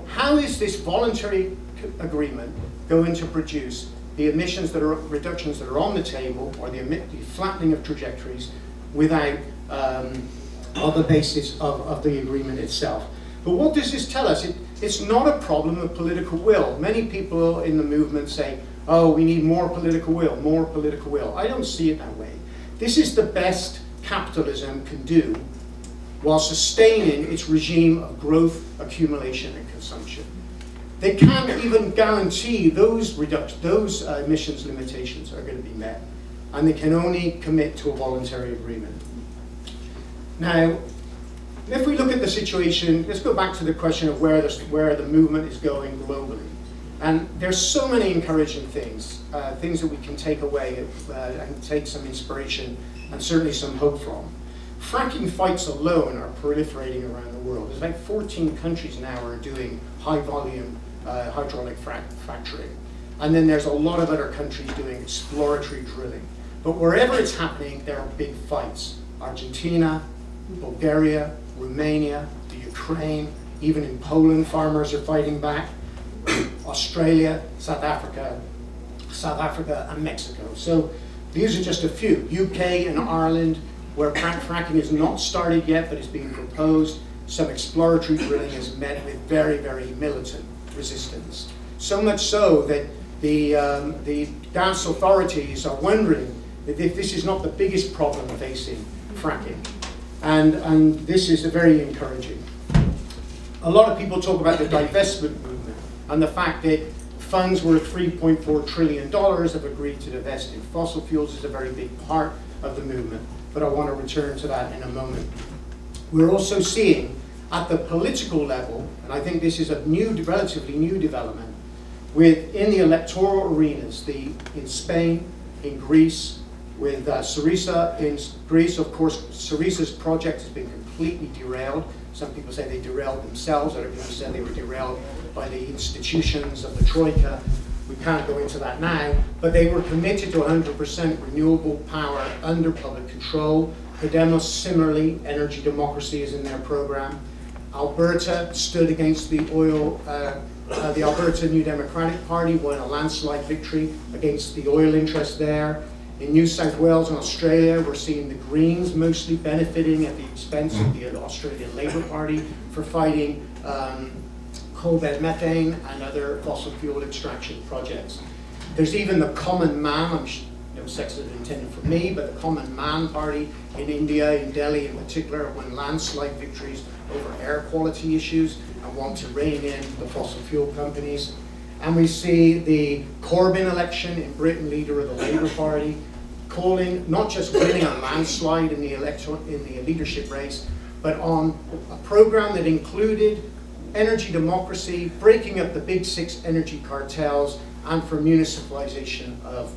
How is this voluntary agreement going to produce the emissions reductions that are on the table, or the flattening of trajectories, without on the basis of the agreement itself. But what does this tell us? It's not a problem of political will. Many people in the movement say, oh, we need more political will, more political will. I don't see it that way. This is the best capitalism can do while sustaining its regime of growth, accumulation, and consumption. They can't even guarantee those emissions limitations are going to be met, and they can only commit to a voluntary agreement. Now, if we look at the situation, let's go back to the question of where the movement is going globally. And there's so many encouraging things, things that we can take away and take some inspiration and certainly some hope from. Fracking fights alone are proliferating around the world. There's about 14 countries now are doing high volume hydraulic fracturing. And then there's a lot of other countries doing exploratory drilling. But wherever it's happening, there are big fights. Argentina, Bulgaria, Romania, the Ukraine, even in Poland, farmers are fighting back. Australia, South Africa, and Mexico. So these are just a few. UK and Ireland, where fracking is not started yet, but is being proposed. Some exploratory drilling is met with very, very militant resistance. So much so that the gas authorities are wondering if this is not the biggest problem facing fracking. And this is very encouraging. A lot of people talk about the divestment movement and the fact that funds worth $3.4 trillion have agreed to divest in fossil fuels is a very big part of the movement, but I want to return to that in a moment. We're also seeing at the political level, and I think this is a relatively new development, in the electoral arenas, in Spain, in Greece, with Syriza in Greece. Of course, Syriza's project has been completely derailed. Some people say they derailed themselves, other people say they were derailed by the institutions of the Troika. We can't go into that now, but they were committed to 100% renewable power under public control. Podemos, similarly, energy democracy is in their program. Alberta stood against the oil, the Alberta New Democratic Party won a landslide victory against the oil interests there. In New South Wales and Australia, we're seeing the Greens mostly benefiting at the expense of the Australian Labor Party for fighting coal bed methane and other fossil fuel extraction projects. There's even the Common Man, no sex is intended for me, but the Common Man Party in India, in Delhi in particular, won landslide victories over air quality issues and want to rein in the fossil fuel companies. And we see the Corbyn election in Britain, leader of the Labour Party, calling, not just winning a landslide in the leadership race, but on a program that included energy democracy, breaking up the big six energy cartels, and for municipalization of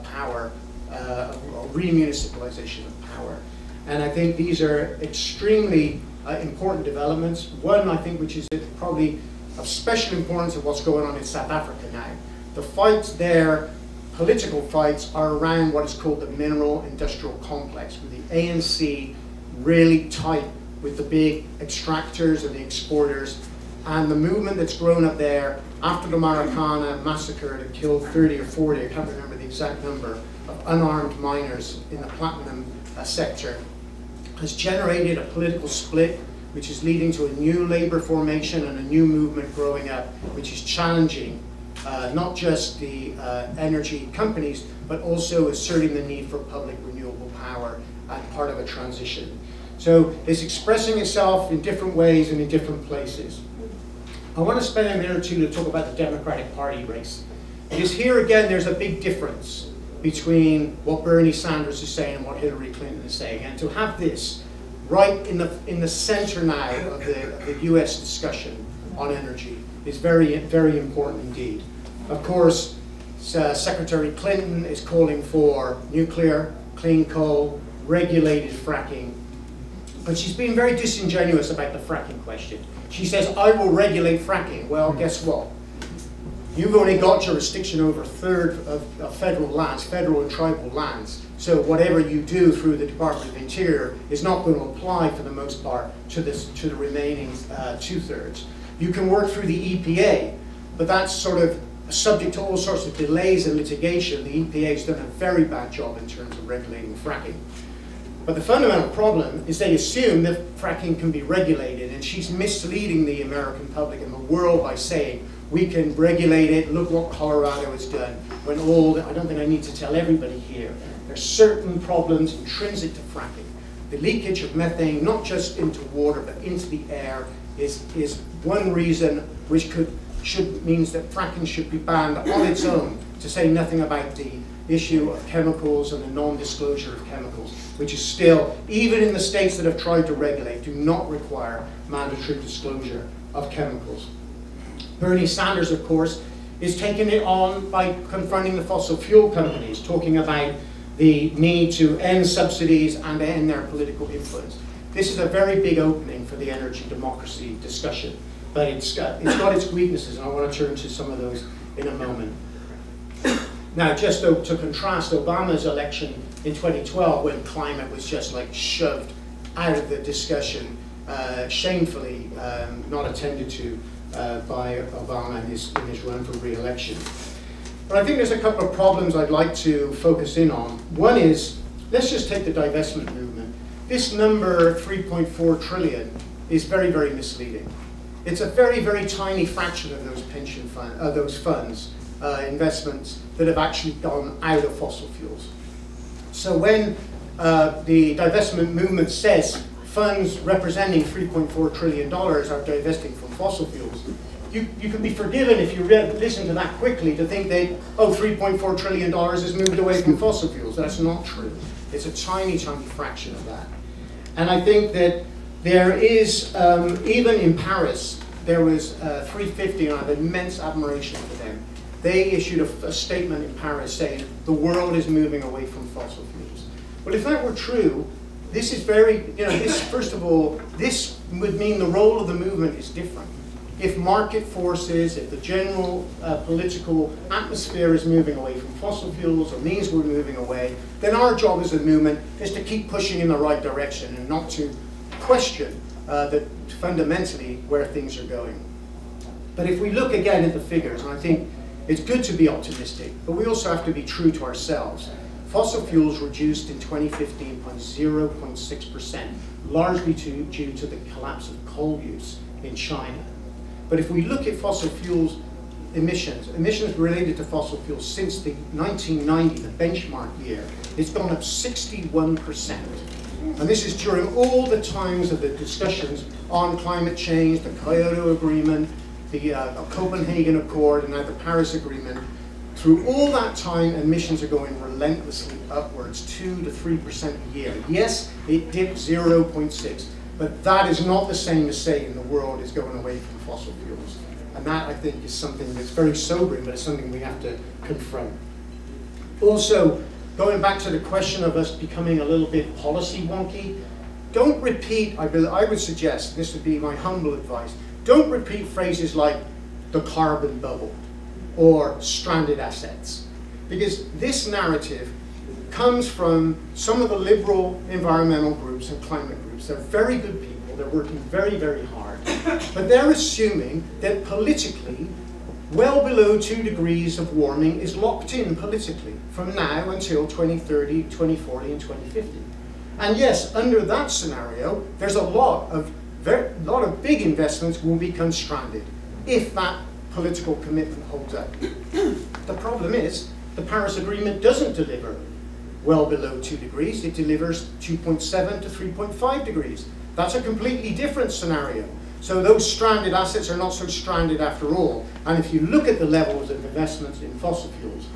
power, or remunicipalization of power. And I think these are extremely important developments. One, I think, which is probably of special importance of what's going on in South Africa now. The fights there, political fights, are around what is called the mineral industrial complex, with the ANC really tight with the big extractors and the exporters, and the movement that's grown up there after the Marikana massacre that killed 30 or 40, I can't remember the exact number, of unarmed miners in the platinum sector, has generated a political split which is leading to a new labor formation and a new movement growing up, which is challenging not just the energy companies, but also asserting the need for public renewable power and part of a transition. So it's expressing itself in different ways and in different places. I want to spend a minute or two to talk about the Democratic Party race. Because here again, there's a big difference between what Bernie Sanders is saying and what Hillary Clinton is saying. And to have this right in the center now of the US discussion on energy is very, very important indeed. Of course, Secretary Clinton is calling for nuclear, clean coal, regulated fracking, but she's being very disingenuous about the fracking question. She says, I will regulate fracking. Well, guess what? You've only got jurisdiction over a third of federal lands, federal and tribal lands. So whatever you do through the Department of Interior is not going to apply for the most part to the remaining 2/3. You can work through the EPA, but that's sort of subject to all sorts of delays and litigation. The EPA has done a very bad job in terms of regulating fracking. But the fundamental problem is they assume that fracking can be regulated, and she's misleading the American public and the world by saying, we can regulate it, look what Colorado has done, when I don't think I need to tell everybody here, there's certain problems intrinsic to fracking. The leakage of methane, not just into water, but into the air, is one reason which means that fracking should be banned on its own, to say nothing about the issue of chemicals and the non-disclosure of chemicals, which is still, even in the states that have tried to regulate, do not require mandatory disclosure of chemicals. Bernie Sanders, of course, is taking it on by confronting the fossil fuel companies, talking about the need to end subsidies and end their political influence. This is a very big opening for the energy democracy discussion, but it's got its weaknesses, and I want to turn to some of those in a moment. Now, just to contrast Obama's election in 2012, when climate was just like shoved out of the discussion, shamefully not attended to by Obama in his run for re-election. But I think there's a couple of problems I'd like to focus in on. One is, let's just take the divestment movement. This number, 3.4 trillion, is very, very misleading. It's a very, very tiny fraction of those pension funds, investments that have actually gone out of fossil fuels. So when the divestment movement says funds representing $3.4 trillion are divesting from fossil fuels, you can be forgiven if you listen to that quickly to think that, oh, $3.4 trillion has moved away from fossil fuels. That's not true. It's a tiny, tiny fraction of that. And I think that there is, even in Paris, there was 350, and I have immense admiration for them. They issued a statement in Paris saying the world is moving away from fossil fuels. Well, if that were true, this is very, first of all, this would mean the role of the movement is different. If market forces, if the general political atmosphere is moving away from fossil fuels, or means we're moving away, then our job as a movement is to keep pushing in the right direction and not to question fundamentally where things are going. But if we look again at the figures, and I think it's good to be optimistic, but we also have to be true to ourselves. Fossil fuels reduced in 2015 by 0.6%, largely due to the collapse of coal use in China. But if we look at fossil fuels emissions related to fossil fuels since the 1990, the benchmark year, it's gone up 61%. And this is during all the times of the discussions on climate change, the Kyoto Agreement, the Copenhagen Accord, and now the Paris Agreement. Through all that time, emissions are going relentlessly upwards, 2 to 3% a year. Yes, it dipped 0.6, but that is not the same as saying the world is going away from fossil fuels. And that, I think, is something that's very sobering, but it's something we have to confront. Also, going back to the question of us becoming a little bit policy wonky, don't repeat, I would suggest, this would be my humble advice, don't repeat phrases like the carbon bubble or stranded assets. Because this narrative comes from some of the liberal environmental groups and climate groups. They're very good people, they're working very, very hard, but they're assuming that politically, well below 2 degrees of warming is locked in politically from now until 2030, 2040, and 2050. And yes, under that scenario, there's a lot of big investments will become stranded if that political commitment holds up. The problem is the Paris Agreement doesn't deliver well below 2 degrees. It delivers 2.7 to 3.5 degrees. That's a completely different scenario. So those stranded assets are not so stranded after all. And if you look at the levels of investments in fossil fuels,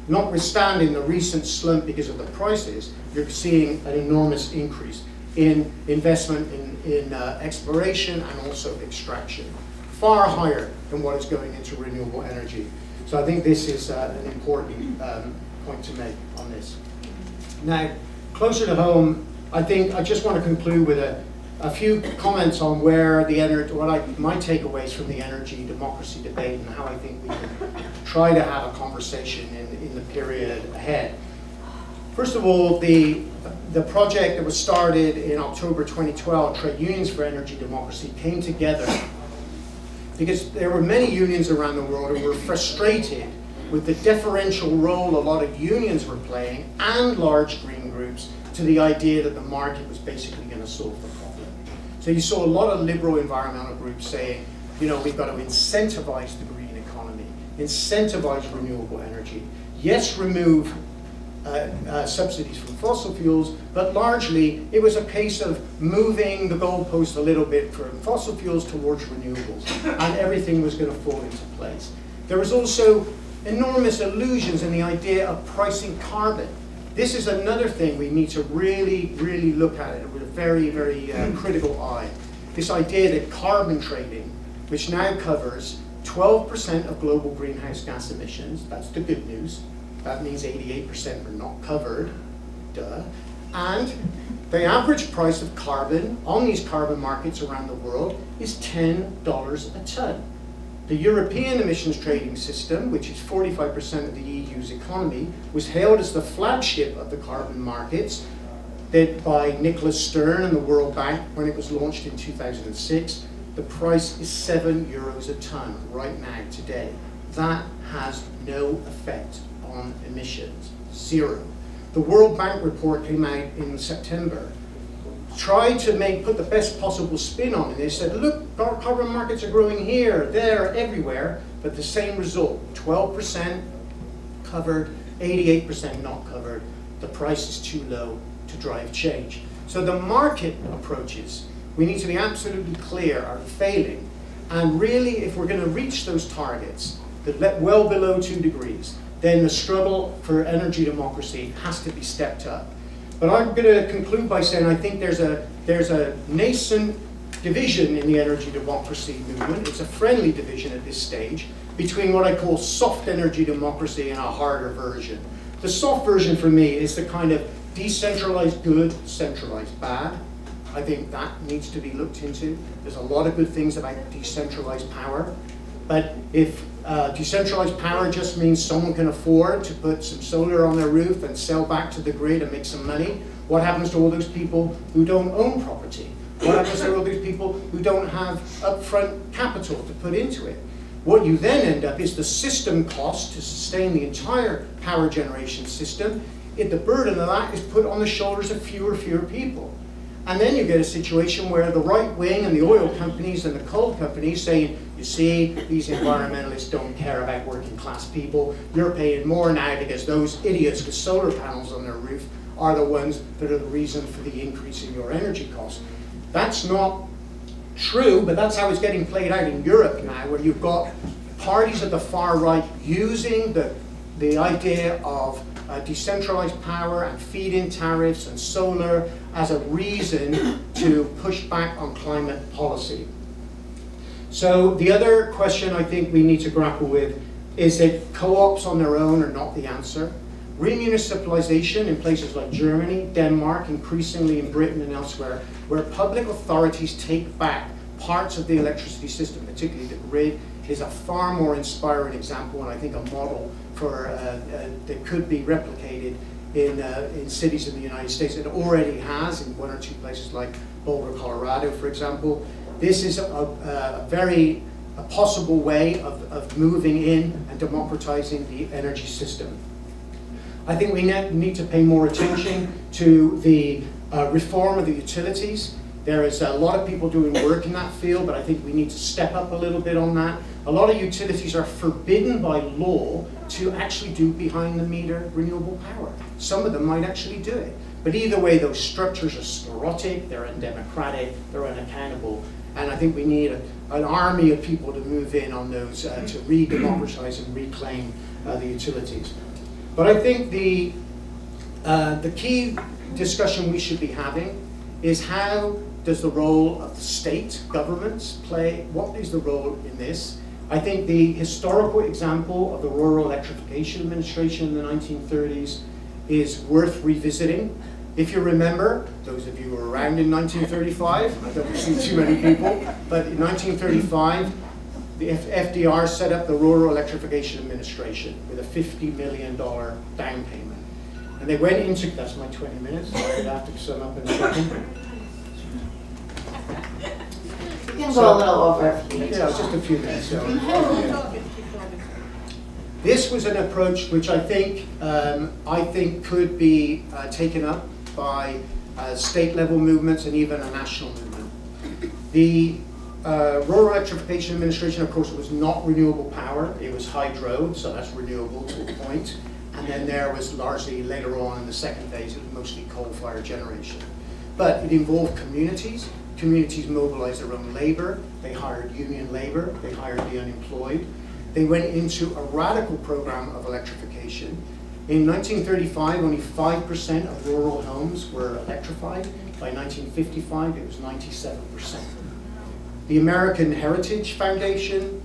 notwithstanding the recent slump because of the prices, you're seeing an enormous increase in investment in exploration and also extraction, far higher than what is going into renewable energy. So I think this is an important point to make on this. Now, closer to home, I think I just want to conclude with a few comments on where my takeaways from the energy democracy debate and how I think we can try to have a conversation in the period ahead. First of all, the project that was started in October 2012, Trade Unions for Energy Democracy, came together because there were many unions around the world who were frustrated with the deferential role a lot of unions were playing and large green groups to the idea that the market was basically going to solve the problem. So you saw a lot of liberal environmental groups saying, you know, we've got to incentivize the green economy, incentivize renewable energy. Yes, remove subsidies from fossil fuels, but largely it was a case of moving the goalpost a little bit from fossil fuels towards renewables, and everything was going to fall into place. There was also enormous illusions in the idea of pricing carbon. This is another thing we need to really, really look at it with a very, very critical eye. This idea that carbon trading, which now covers 12% of global greenhouse gas emissions, that's the good news. That means 88% are not covered, duh. And the average price of carbon on these carbon markets around the world is $10 a ton. The European emissions trading system, which is 45% of the EU's economy, was hailed as the flagship of the carbon markets by Nicholas Stern and the World Bank when it was launched in 2006. The price is €7 a ton right now, today. That has no effect on emissions, zero. The World Bank report came out in September, tried to put the best possible spin on it. They said, look, our carbon markets are growing here, there, everywhere, but the same result, 12% covered, 88% not covered. The price is too low to drive change. So the market approaches, we need to be absolutely clear, are failing. And really, if we're going to reach those targets, well below 2 degrees, then the struggle for energy democracy has to be stepped up. But I'm going to conclude by saying I think there's a nascent division in the energy democracy movement. It's a friendly division at this stage between what I call soft energy democracy and a harder version. The soft version for me is the kind of decentralized good, centralized bad. I think that needs to be looked into. There's a lot of good things about decentralized power. But if decentralized power just means someone can afford to put some solar on their roof and sell back to the grid and make some money, what happens to all those people who don't own property? What happens to all those people who don't have upfront capital to put into it? What you then end up is the system cost to sustain the entire power generation system. The burden of that is put on the shoulders of fewer people. And then you get a situation where the right wing and the oil companies and the coal companies saying, you see, these environmentalists don't care about working class people. You're paying more now because those idiots with solar panels on their roof are the ones that are the reason for the increase in your energy costs. That's not true, but that's how it's getting played out in Europe now, where you've got parties at the far right using the idea of decentralized power and feed-in tariffs and solar as a reason to push back on climate policy. So the other question I think we need to grapple with is that co-ops on their own are not the answer. Remunicipalization in places like Germany, Denmark, increasingly in Britain and elsewhere, where public authorities take back parts of the electricity system, particularly the grid, is a far more inspiring example, and I think a model for that could be replicated in cities in the United States. It already has in 1 or 2 places like Boulder, Colorado, for example. This is a possible way of moving in and democratizing the energy system. I think we need to pay more attention to the reform of the utilities. There is a lot of people doing work in that field, but I think we need to step up a little bit on that. A lot of utilities are forbidden by law to actually do behind-the-meter renewable power. Some of them might actually do it. But either way, those structures are sclerotic, they're undemocratic, they're unaccountable. And I think we need an army of people to move in on those to re-democratize and reclaim the utilities. But I think the key discussion we should be having is how does the role of the state governments play? What is the role in this? I think the historical example of the Rural Electrification Administration in the 1930s is worth revisiting. If you remember, those of you who were around in 1935, I don't see too many people, but in 1935, the FDR set up the Rural Electrification Administration with a $50 million down payment. And they went into, that's my 20 minutes, I have to sum up in a second. You can go a little over if you need to. Yeah, just a few minutes. So. This was an approach which I think could be taken up by state level movements and even a national movement. The Rural Electrification Administration, of course, was not renewable power. It was hydro, so that's renewable to a point. And then there was largely later on in the second phase, it was mostly coal-fired generation. But it involved communities. Communities mobilized their own labor. They hired union labor. They hired the unemployed. They went into a radical program of electrification. In 1935, only 5% of rural homes were electrified. By 1955, it was 97%. The American Heritage Foundation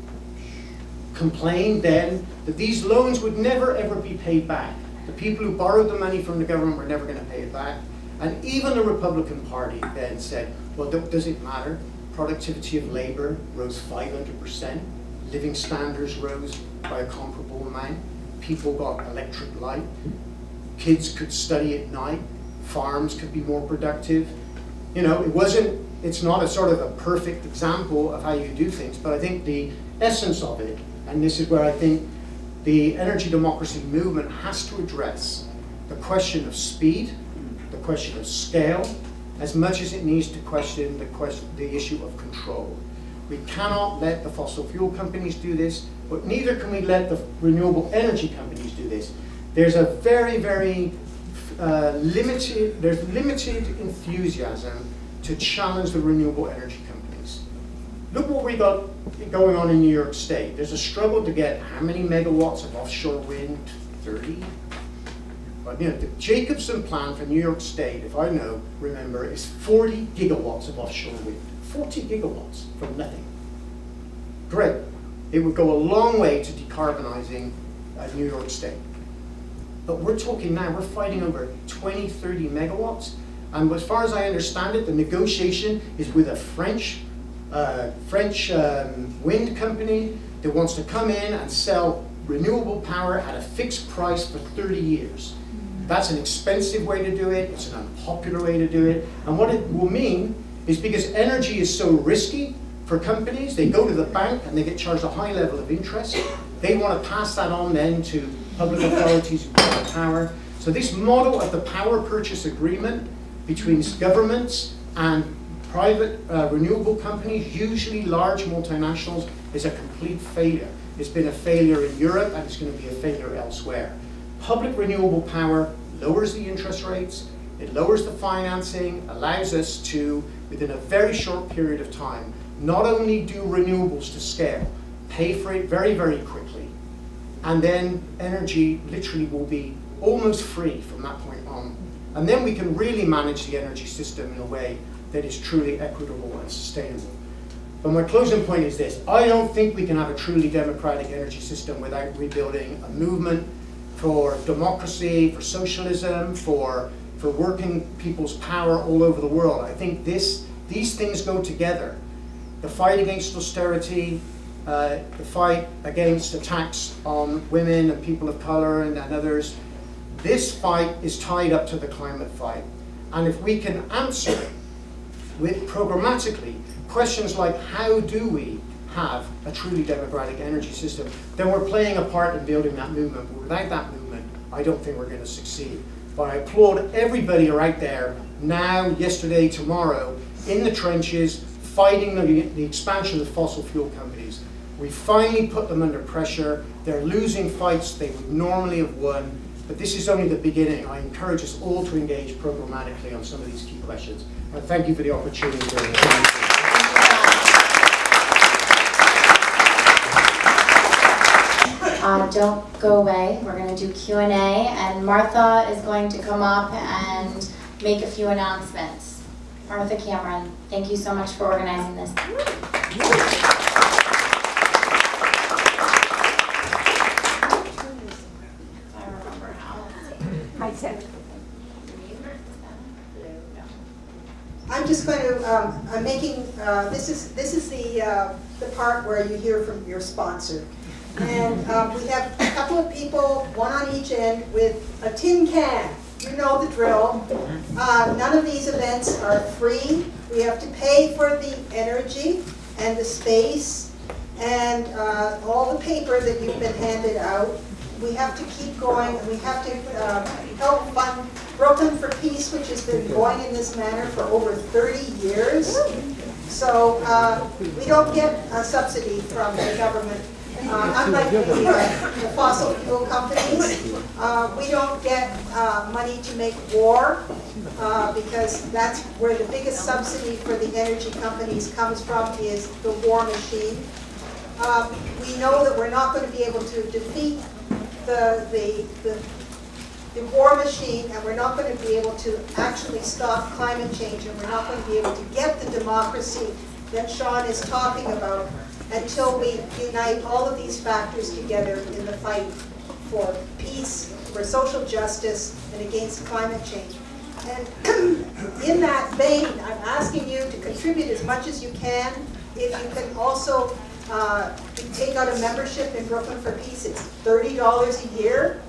complained then that these loans would never ever be paid back. The people who borrowed the money from the government were never going to pay it back. And even the Republican Party then said, well, does it matter? Productivity of labor rose 500%. Living standards rose by a comparable amount. People got electric light. Kids could study at night. Farms could be more productive. You know, it's not a sort of a perfect example of how you do things, but I think the essence of it, and this is where I think the energy democracy movement has to address the question of speed, the question of scale, as much as it needs to question the issue of control. We cannot let the fossil fuel companies do this, but neither can we let the renewable energy companies do this. There's a very, very limited enthusiasm to challenge the renewable energy companies. Look what we got going on in New York State. There's a struggle to get how many megawatts of offshore wind? 30? But you know, the Jacobson plan for New York State, if I remember, is 40 gigawatts of offshore wind. 40 gigawatts from nothing. Great. It would go a long way to decarbonizing New York State. But we're talking now, we're fighting over 20, 30 megawatts. And as far as I understand it, the negotiation is with a French wind company that wants to come in and sell renewable power at a fixed price for 30 years. That's an expensive way to do it. It's an unpopular way to do it. And what it will mean is because energy is so risky for companies, they go to the bank and they get charged a high level of interest. They want to pass that on then to public authorities who buy power. So this model of the power purchase agreement between governments and private renewable companies, usually large multinationals, is a complete failure. It's been a failure in Europe and it's going to be a failure elsewhere. Public renewable power lowers the interest rates, it lowers the financing, allows us to, within a very short period of time, not only do renewables to scale, pay for it very, very quickly, and then energy literally will be almost free from that point on. And then we can really manage the energy system in a way that is truly equitable and sustainable. But my closing point is this: I don't think we can have a truly democratic energy system without rebuilding a movement for democracy, for socialism, for working people's power all over the world. I think these things go together. The fight against austerity, the fight against attacks on women and people of color and others, this fight is tied up to the climate fight. And if we can answer with programmatically questions like how do we have a truly democratic energy system, then we're playing a part in building that movement. But without that movement, I don't think we're going to succeed. But I applaud everybody right there, now, yesterday, tomorrow, in the trenches, fighting the expansion of fossil fuel companies. We finally put them under pressure. They're losing fights they would normally have won. But this is only the beginning. I encourage us all to engage programmatically on some of these key questions. And thank you for the opportunity during the conversation. Don't go away. We're going to do Q&A, and Martha is going to come up and make a few announcements. Martha Cameron, thank you so much for organizing this. I'm just going to, I'm making, this is the part where you hear from your sponsor. And we have a couple of people, one on each end, with a tin can. You know the drill. None of these events are free. We have to pay for the energy and the space and all the paper that you've been handed out. we have to keep going, and we have to help fund Brooklyn for Peace, which has been going in this manner for over 30 years. So we don't get a subsidy from the government. Unlike the fossil fuel companies, we don't get money to make war because that's where the biggest subsidy for the energy companies comes from, is the war machine. We know that we're not going to be able to defeat the war machine, and we're not going to be able to actually stop climate change, and we're not going to be able to get the democracy that Sean is talking about until we unite all of these factors together in the fight for peace, for social justice, and against climate change. And in that vein, I'm asking you to contribute as much as you can. If you can also take out a membership in Brooklyn for Peace, it's $30 a year.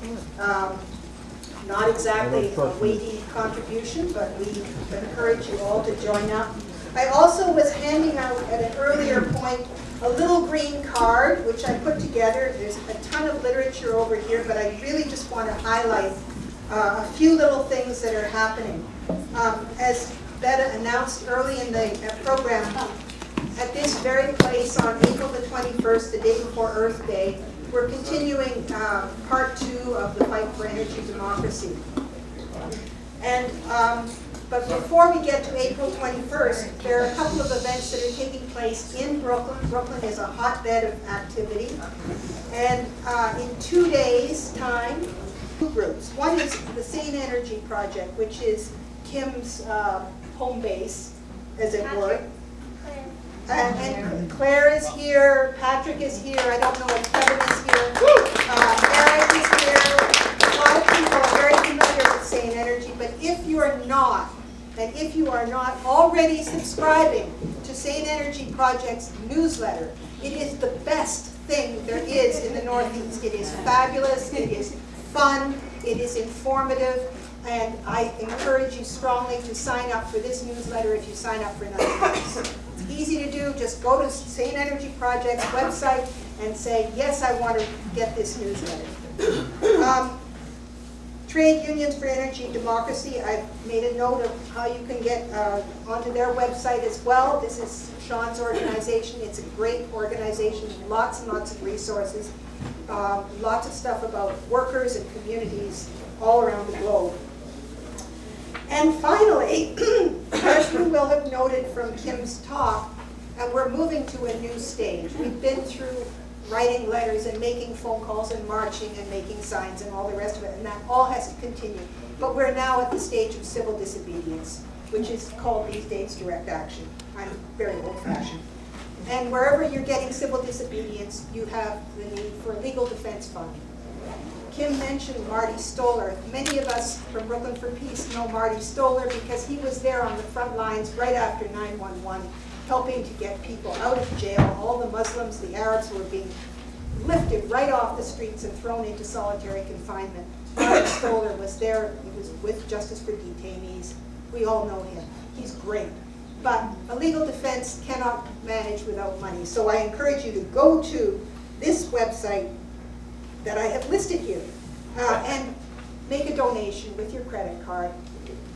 Not exactly a weighty contribution, but we encourage you all to join up. I also was handing out at an earlier point a little green card, which I put together. There's a ton of literature over here, but I really just want to highlight a few little things that are happening. As Betta announced early in the program, at this very place on April the 21st, the day before Earth Day, we're continuing part 2 of the fight for energy democracy. And but before we get to April 21st, there are a couple of events that are taking place in Brooklyn. Brooklyn is a hotbed of activity. And in 2 days' time, 2 groups. One is the Sane Energy Project, which is Kim's home base, as it were. And Claire is here, Patrick is here, I don't know if Kevin is here, Eric is here. A lot of people are very familiar with Sane Energy, but if you are not, and if you are not already subscribing to Sane Energy Project's newsletter, it is the best thing there is in the Northeast. It is fabulous, it is fun, it is informative, and I encourage you strongly to sign up for this newsletter if you sign up for nothing else. Easy to do. Just go to Sane Energy Project's website and say, yes, I want to get this newsletter. Trade Unions for Energy Democracy, I've made a note of how you can get onto their website as well. This is Sean's organization. It's a great organization, lots and lots of resources, lots of stuff about workers and communities all around the globe. And finally, as you will have noted from Kim's talk, and we're moving to a new stage. We've been through writing letters and making phone calls and marching and making signs and all the rest of it, and that all has to continue. But we're now at the stage of civil disobedience, which is called these days direct action. I'm very old-fashioned. And wherever you're getting civil disobedience, you have the need for a legal defense fund. Kim mentioned Marty Stoller. Many of us from Brooklyn for Peace know Marty Stoller because he was there on the front lines right after 9/11, helping to get people out of jail. All the Muslims, the Arabs were being lifted right off the streets and thrown into solitary confinement. Marty Stoller was there. He was with Justice for Detainees. We all know him. He's great. But a legal defense cannot manage without money. So I encourage you to go to this website that I have listed here and make a donation with your credit card.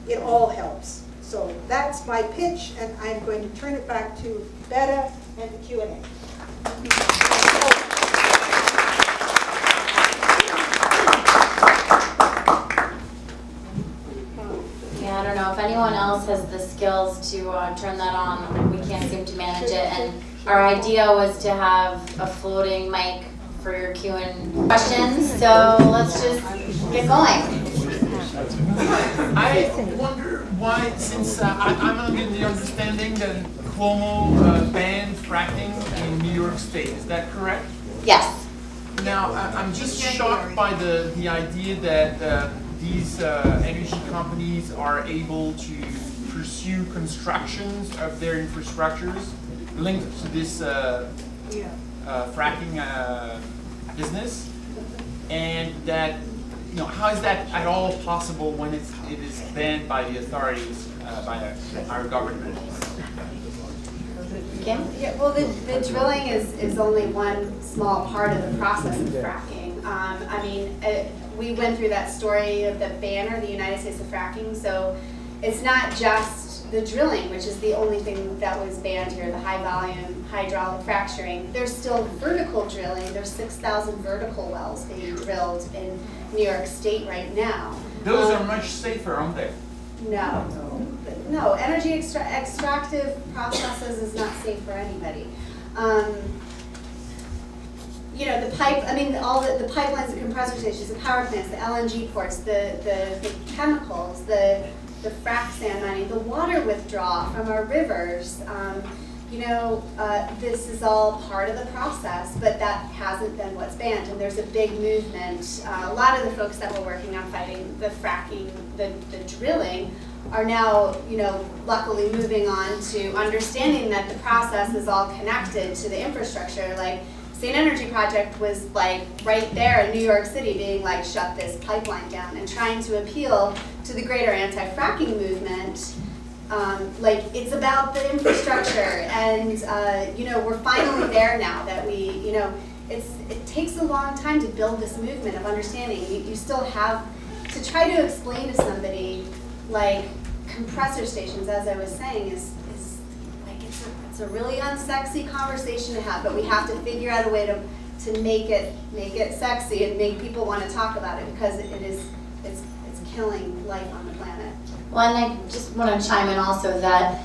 It all helps. So that's my pitch, and I'm going to turn it back to Betta and the Q&A. Yeah, I don't know if anyone else has the skills to turn that on. We can't seem to manage it, and our idea was to have a floating mic for your Q&A questions, so let's just get going. I wonder why, since I'm under the understanding that Cuomo banned fracking in New York State, is that correct? Yes. Now, I'm just shocked by the idea that these energy companies are able to pursue constructions of their infrastructures linked to this fracking business, and that, you know, how is that at all possible when it is banned by the authorities, by our government? Kim? Yeah, well, the drilling is only one small part of the process of fracking. I mean, we went through that story of the banner, the United States of Fracking, so it's not just the drilling, which is the only thing that was banned here, the high volume hydraulic fracturing. There's still vertical drilling. There's 6,000 vertical wells being drilled in New York State right now. Those are much safer, aren't they? No, energy extractive processes is not safe for anybody. You know, the pipe, I mean, all the pipelines, the compressor stations, the power plants, the LNG ports, the chemicals, the frac sand mining, the water withdrawal from our rivers. You know, this is all part of the process, but that hasn't been what's banned. And there's a big movement. A lot of the folks that were working on fighting the fracking, the drilling, are now, you know, luckily moving on to understanding that the process is all connected to the infrastructure. Like, State Energy Project was like right there in New York City being like, shut this pipeline down, and trying to appeal to the greater anti-fracking movement. Like, it's about the infrastructure, and you know, we're finally there now that we, you know, it takes a long time to build this movement of understanding. You still have to try to explain to somebody, like, compressor stations, as I was saying, is like, it's a really unsexy conversation to have, but we have to figure out a way to make it sexy and make people want to talk about it, because it's killing life on the planet. Well, and I just want to chime in also that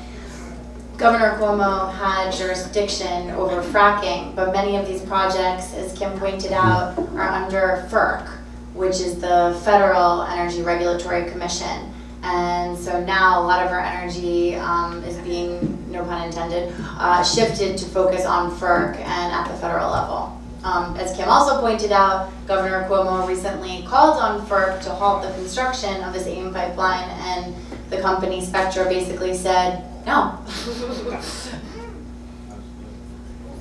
Governor Cuomo had jurisdiction over fracking, but many of these projects, as Kim pointed out, are under FERC, which is the Federal Energy Regulatory Commission. And so now a lot of our energy is being, no pun intended, shifted to focus on FERC and at the federal level. As Kim also pointed out, Governor Cuomo recently called on FERC to halt the construction of this AIM pipeline, and the company Spectra basically said no.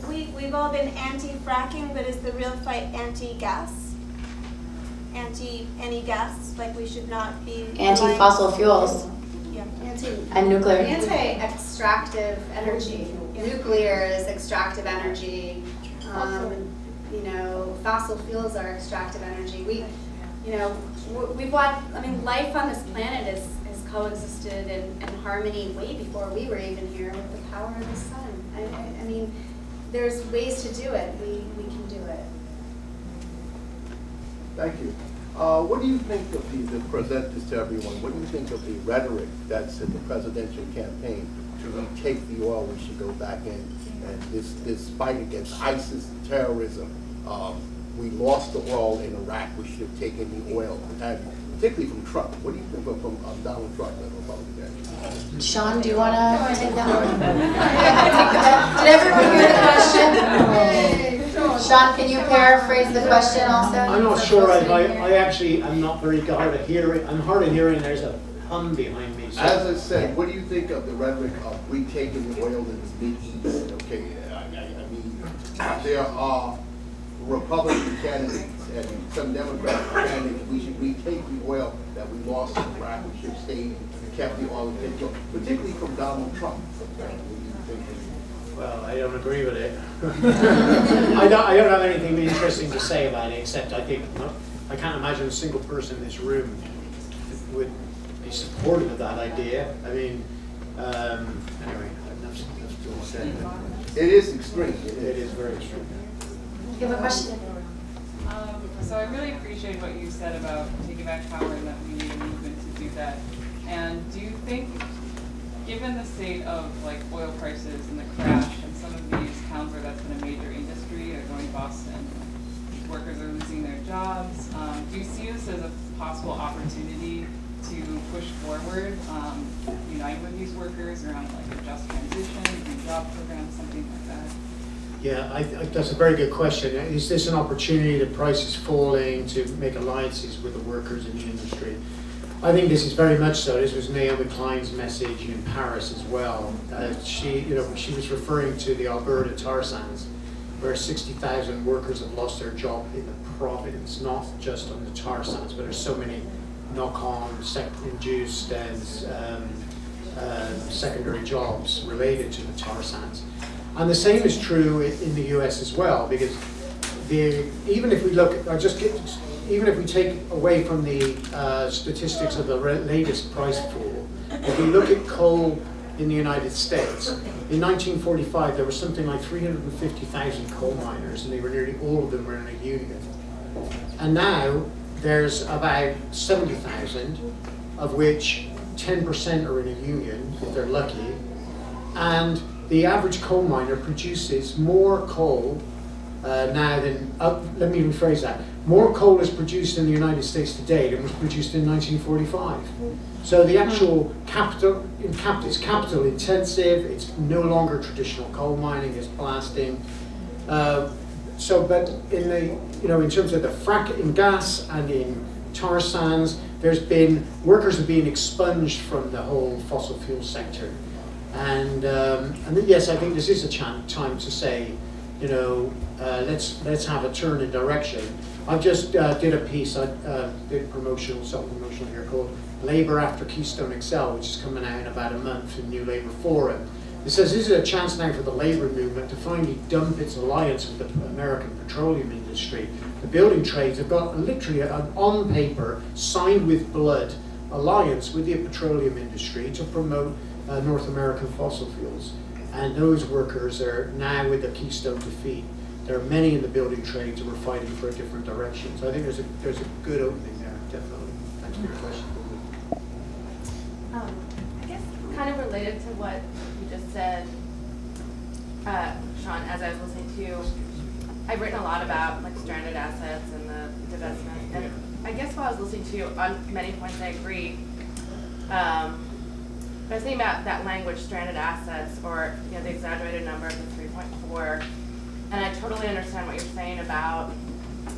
We've all been anti-fracking, but is the real fight anti-gas? Any gas? Like, we should not be Anti-fossil fuels. Yeah. And nuclear. Anti-extractive energy. Yeah. Nuclear is extractive energy. You know, fossil fuels are extractive energy. We've watched, I mean, life on this planet has coexisted in harmony way before we were even here with the power of the sun. I mean, there's ways to do it. We can do it. Thank you. What do you think of to present this to everyone, what do you think of the rhetoric that's in the presidential campaign to retake the oil, we should go back in, and this fight against ISIS terrorism? We lost the oil in Iraq, we should have taken the oil, and particularly from Trump. What do you think from Donald Trump, the Republican? Sean, do you want to take that one? Did everyone hear the question? Sean, can you paraphrase the question also? I'm not sure. I actually am not very hard of hearing. I'm hard of hearing. There's a hum behind me. So. As I said, what do you think of the rhetoric of retaking the oil in the Mideast? Okay, I mean, there are Republican candidates and some Democratic candidates. We should retake the oil that we lost in Iraq. We should have stayed and kept the oil in control, particularly from Donald Trump. What do you think? Well, I don't agree with it. I don't have anything interesting to say about it, except I think I can't imagine a single person in this room would be supportive of that idea. I mean, anyway, that's what I said. It is extreme. It is very extreme. You have a question? So I really appreciate what you said about taking back power and that we need a movement to do that. And do you think, given the state of like oil prices and the crash and some of these towns where that's been a major industry, like going to Boston, workers are losing their jobs, do you see this as a possible opportunity to push forward, unite with these workers around like a just transition, new job program, something like that? Yeah, that's a very good question. Is this an opportunity, the price is falling, to make alliances with the workers in the industry? I think this is very much so. This was Naomi Klein's message in Paris as well. She was referring to the Alberta tar sands, where 60,000 workers have lost their job in the province, not just on the tar sands, but there's so many knock-on, induced and secondary jobs related to the tar sands. And the same is true in the US as well, because even if we look, even if we take away from the statistics of the latest price pool, if we look at coal in the United States, in 1945 there was something like 350,000 coal miners, and they were nearly all of them were in a union. And now there's about 70,000, of which 10% are in a union, if they're lucky, and the average coal miner produces more coal now than, let me rephrase that, more coal is produced in the United States today than was produced in 1945. So the actual capital, it's capital intensive, it's no longer traditional coal mining, it's blasting. But in the, in terms of the frack in gas and in tar sands, there's been, workers are being expunged from the whole fossil fuel sector. And yes, I think this is a time to say, let's have a turn in direction. I just did a piece, I did promotional, self-promotional here, called Labour After Keystone XL, which is coming out in about a month in New Labour Forum. It says this is a chance now for the labour movement to finally dump its alliance with the American petroleum industry. The building trades have got literally an on paper, signed with blood, alliance with the petroleum industry to promote North American fossil fuels. And those workers are now with the Keystone defeat. There are many in the building trades who are fighting for a different direction. So I think there's a good opening there, definitely. Thanks for your question. I guess kind of related to what you just said, Sean, as I was listening to you, I've written a lot about like stranded assets and the divestment. And I guess while I was listening to you, on many points I agree. But I was thinking about that language, stranded assets, or the exaggerated number of the 3.4, and I totally understand what you're saying about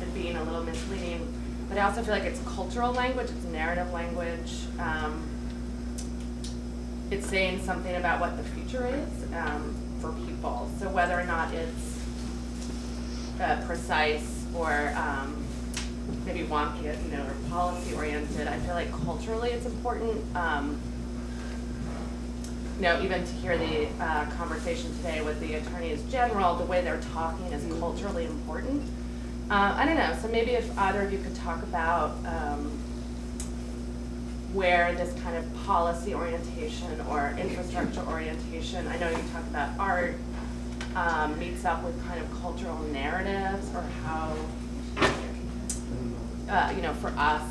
it being a little misleading, but I also feel like it's cultural language, it's narrative language. It's saying something about what the future is for people. So whether or not it's precise or maybe wonky, or policy oriented, I feel like culturally it's important. Even to hear the conversation today with the attorneys general, the way they're talking is culturally important. I don't know, so maybe if either of you could talk about where this kind of policy orientation or infrastructure orientation, I know you talked about art, meets up with kind of cultural narratives, or how, for us,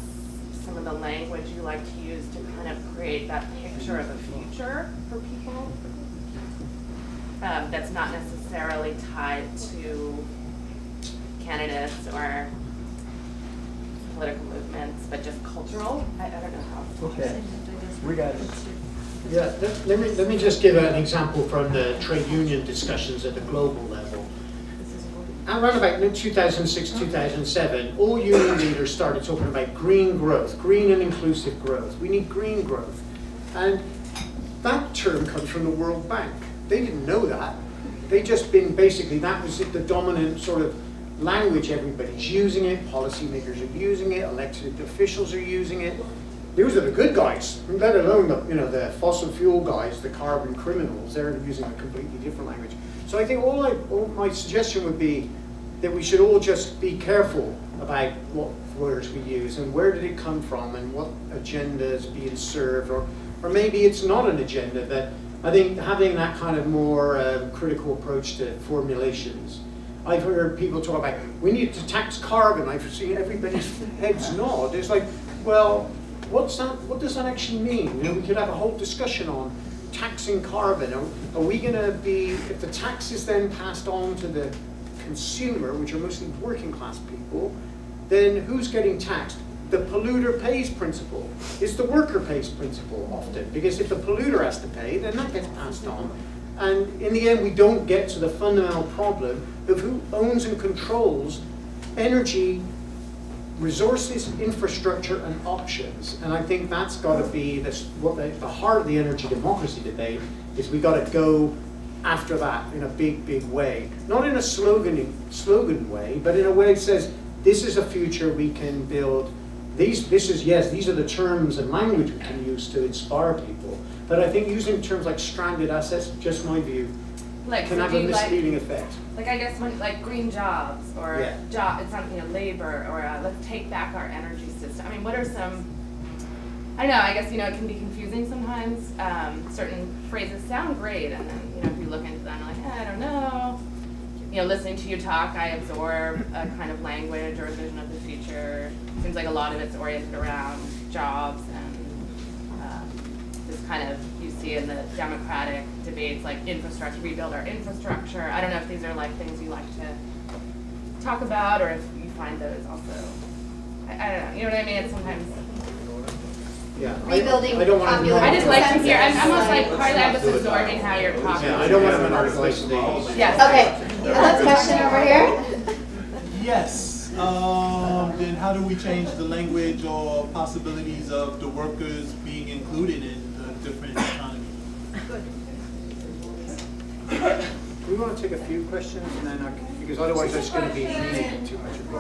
some of the language you like to use to kind of create that picture of a future for people that's not necessarily tied to candidates or political movements, but just cultural. I don't know how. Okay, we got it. Yeah, let me just give an example from the trade union discussions at the global level. Around about 2006, 2007, all union leaders started talking about green growth, green and inclusive growth. We need green growth. And that term comes from the World Bank. They didn't know that. They just been basically, that was the dominant sort of language. Everybody's using it, policymakers are using it, elected officials are using it. Those are the good guys, let alone the fossil fuel guys, the carbon criminals. They're using a completely different language. So I think all my suggestion would be that we should all just be careful about what words we use and where did it come from and what agenda is being served, or maybe it's not an agenda. That I think having that kind of more critical approach to formulations. I've heard people talk about, we need to tax carbon. I've seen everybody's heads nod. It's like, well, what's that? What does that actually mean? We could have a whole discussion on taxing carbon. Are we going to be, if the tax is then passed on to the consumer, which are mostly working class people, then who's getting taxed? The polluter pays principle. It's the worker pays principle often, because if the polluter has to pay, then that gets passed on. And in the end, we don't get to the fundamental problem of who owns and controls energy, resources, infrastructure, and options. And I think that's got to be what the heart of the energy democracy debate is. We got to go after that in a big, big way. Not in a slogan way, but in a way that says, this is a future we can build. These are the terms and language we can use to inspire people. But I think using terms like stranded assets, just my view, Like, can so have do a you misleading effect. like I guess when like green jobs or Yeah. it's not, you know, labor or let's take back our energy system. I mean, what are some? I don't know. I guess, you know, it can be confusing sometimes. Certain phrases sound great, and then, you know, if you look into them, like, I don't know. You know, listening to you talk, I absorb a kind of language or a vision of the future. Seems like a lot of it's oriented around jobs and this kind of, you see in the Democratic debates, like infrastructure, rebuild our infrastructure. I don't know if these are like things you like to talk about, or if you find those also, I don't know, you know what I mean? It's sometimes. Yeah, Rebuilding I don't want popular to. I just like to hear, I'm consensus. almost like partly I'm just absorbing how you're talking. Yeah, I don't want to monopolize the. Yes. Okay, let's question over here. Yes. Then how do we change the language or possibilities of the workers being included in the different economy? We want to take a few questions and then because otherwise it's going to be too much of a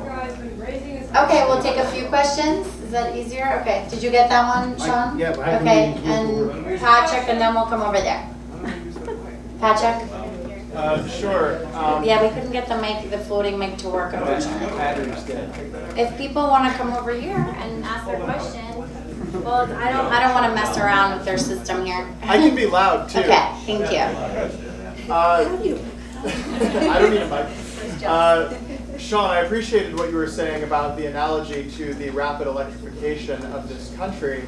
Okay, we'll take a few questions. Is that easier? Okay, did you get that one, Sean? Yeah, but I haven't Okay, really included and Patrick, and then we'll come over there. Patrick? Sure. Yeah, we couldn't get the mic, the floating mic to work, unfortunately. If people want to come over here and ask their question, well, I don't want to mess around with their system here. I can be loud too. Okay, thank you. I don't need a mic. Sean, I appreciated what you were saying about the analogy to the rapid electrification of this country.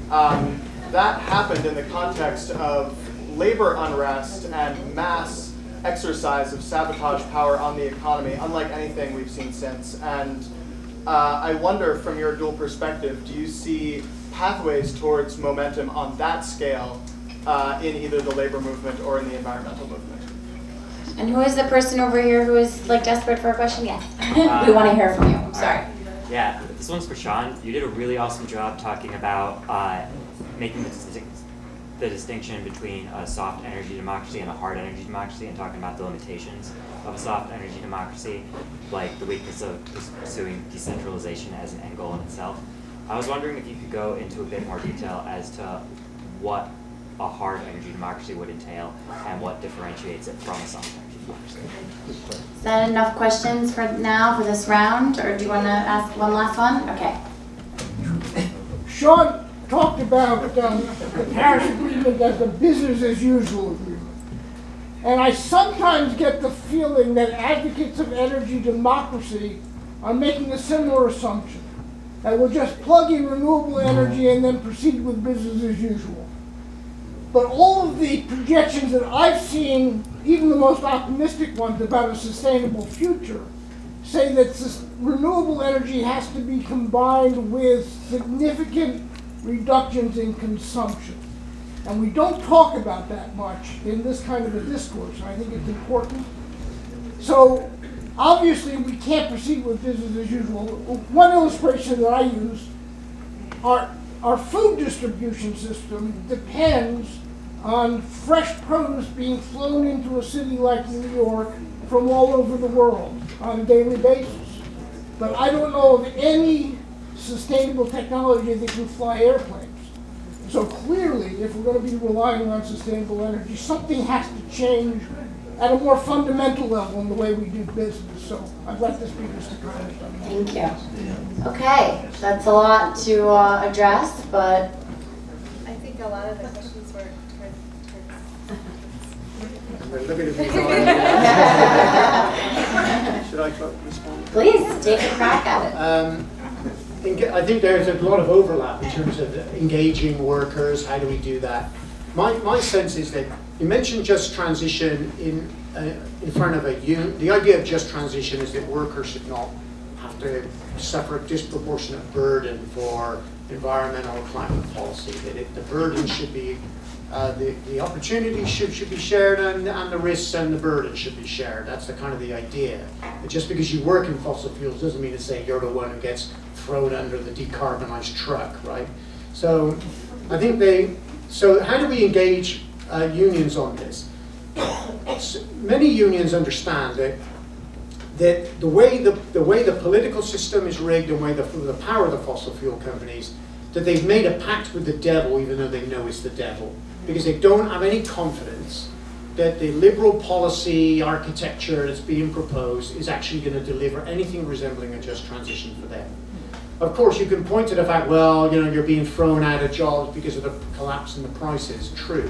That happened in the context of labor unrest and mass exercise of sabotage power on the economy, unlike anything we've seen since. And I wonder, from your dual perspective, do you see pathways towards momentum on that scale in either the labor movement or in the environmental movement? And who is the person over here who is like desperate for a question? Yes. We want to hear from you. I'm sorry. Yeah, this one's for Sean. You did a really awesome job talking about making the distinction between a soft energy democracy and a hard energy democracy, and talking about the limitations of a soft energy democracy, like the weakness of pursuing decentralization as an end goal in itself. I was wondering if you could go into a bit more detail as to what a hard energy democracy would entail and what differentiates it from a soft energy democracy. Is that enough questions for now, for this round, or do you want to ask one last one? Okay. Sean talked about the Paris Agreement as a business as usual agreement. And I sometimes get the feeling that advocates of energy democracy are making a similar assumption, that we'll just plug in renewable energy and then proceed with business as usual. But all of the projections that I've seen, even the most optimistic ones about a sustainable future, say that renewable energy has to be combined with significant reductions in consumption. And we don't talk about that much in this kind of a discourse. I think it's important. So obviously we can't proceed with business as usual. One illustration that I use, our food distribution system depends on fresh produce being flown into a city like New York from all over the world on a daily basis. But I don't know of any sustainable technology that can fly airplanes. So clearly, if we're going to be relying on sustainable energy, something has to change at a more fundamental level in the way we do business. So I'd like the speakers to comment on that. Thank you. Okay, that's a lot to address, but I think a lot of the questions were Should I respond? please take a crack at it. I think there's a lot of overlap in terms of engaging workers. How do we do that? My sense is that you mentioned just transition in front of a union. The idea of just transition is that workers should not have to suffer a disproportionate burden for environmental or climate policy. That the burden should be, the opportunities should be shared, and the risks and the burden should be shared. That's the kind of the idea. But just because you work in fossil fuels doesn't mean to say you're the one who gets thrown under the decarbonized truck, right? So I think so how do we engage unions on this? Many unions understand that the way the political system is rigged and the power of the fossil fuel companies, that they've made a pact with the devil even though they know it's the devil, because they don't have any confidence that the liberal policy architecture that's being proposed is actually going to deliver anything resembling a just transition for them. Of course, you can point to the fact, well, you know, you're being thrown out of jobs because of the collapse in the prices. True.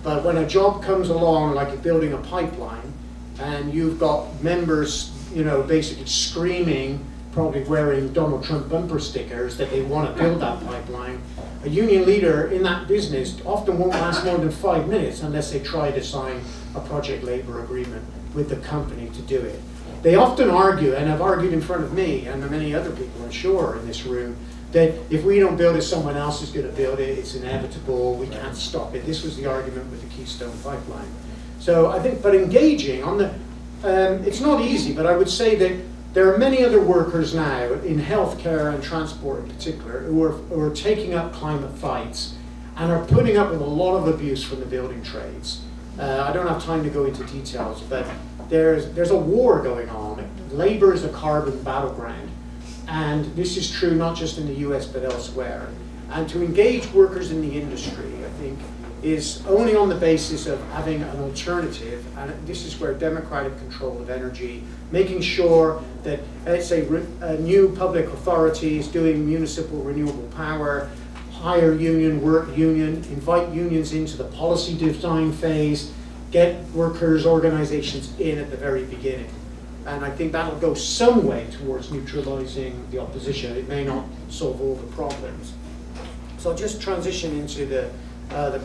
But when a job comes along, like you're building a pipeline, and you've got members, you know, basically screaming, probably wearing Donald Trump bumper stickers, that they want to build that pipeline, a union leader in that business often won't last more than 5 minutes unless they try to sign a project labor agreement with the company to do it. They often argue, and have argued in front of me and many other people, I'm sure, in this room, that if we don't build it, someone else is going to build it, it's inevitable, we can't stop it. This was the argument with the Keystone Pipeline. So I think, but engaging on the, it's not easy, but I would say that there are many other workers now in healthcare and transport in particular who are taking up climate fights and are putting up with a lot of abuse from the building trades. I don't have time to go into details, but there's a war going on. Labor is a carbon battleground. And this is true not just in the US but elsewhere. And to engage workers in the industry, I think, is only on the basis of having an alternative, and this is where democratic control of energy, making sure that, let's say, new public authorities doing municipal renewable power, hire union, work union, invite unions into the policy design phase, get workers' organizations in at the very beginning. And I think that'll go some way towards neutralizing the opposition. It may not solve all the problems. So I'll just transition into the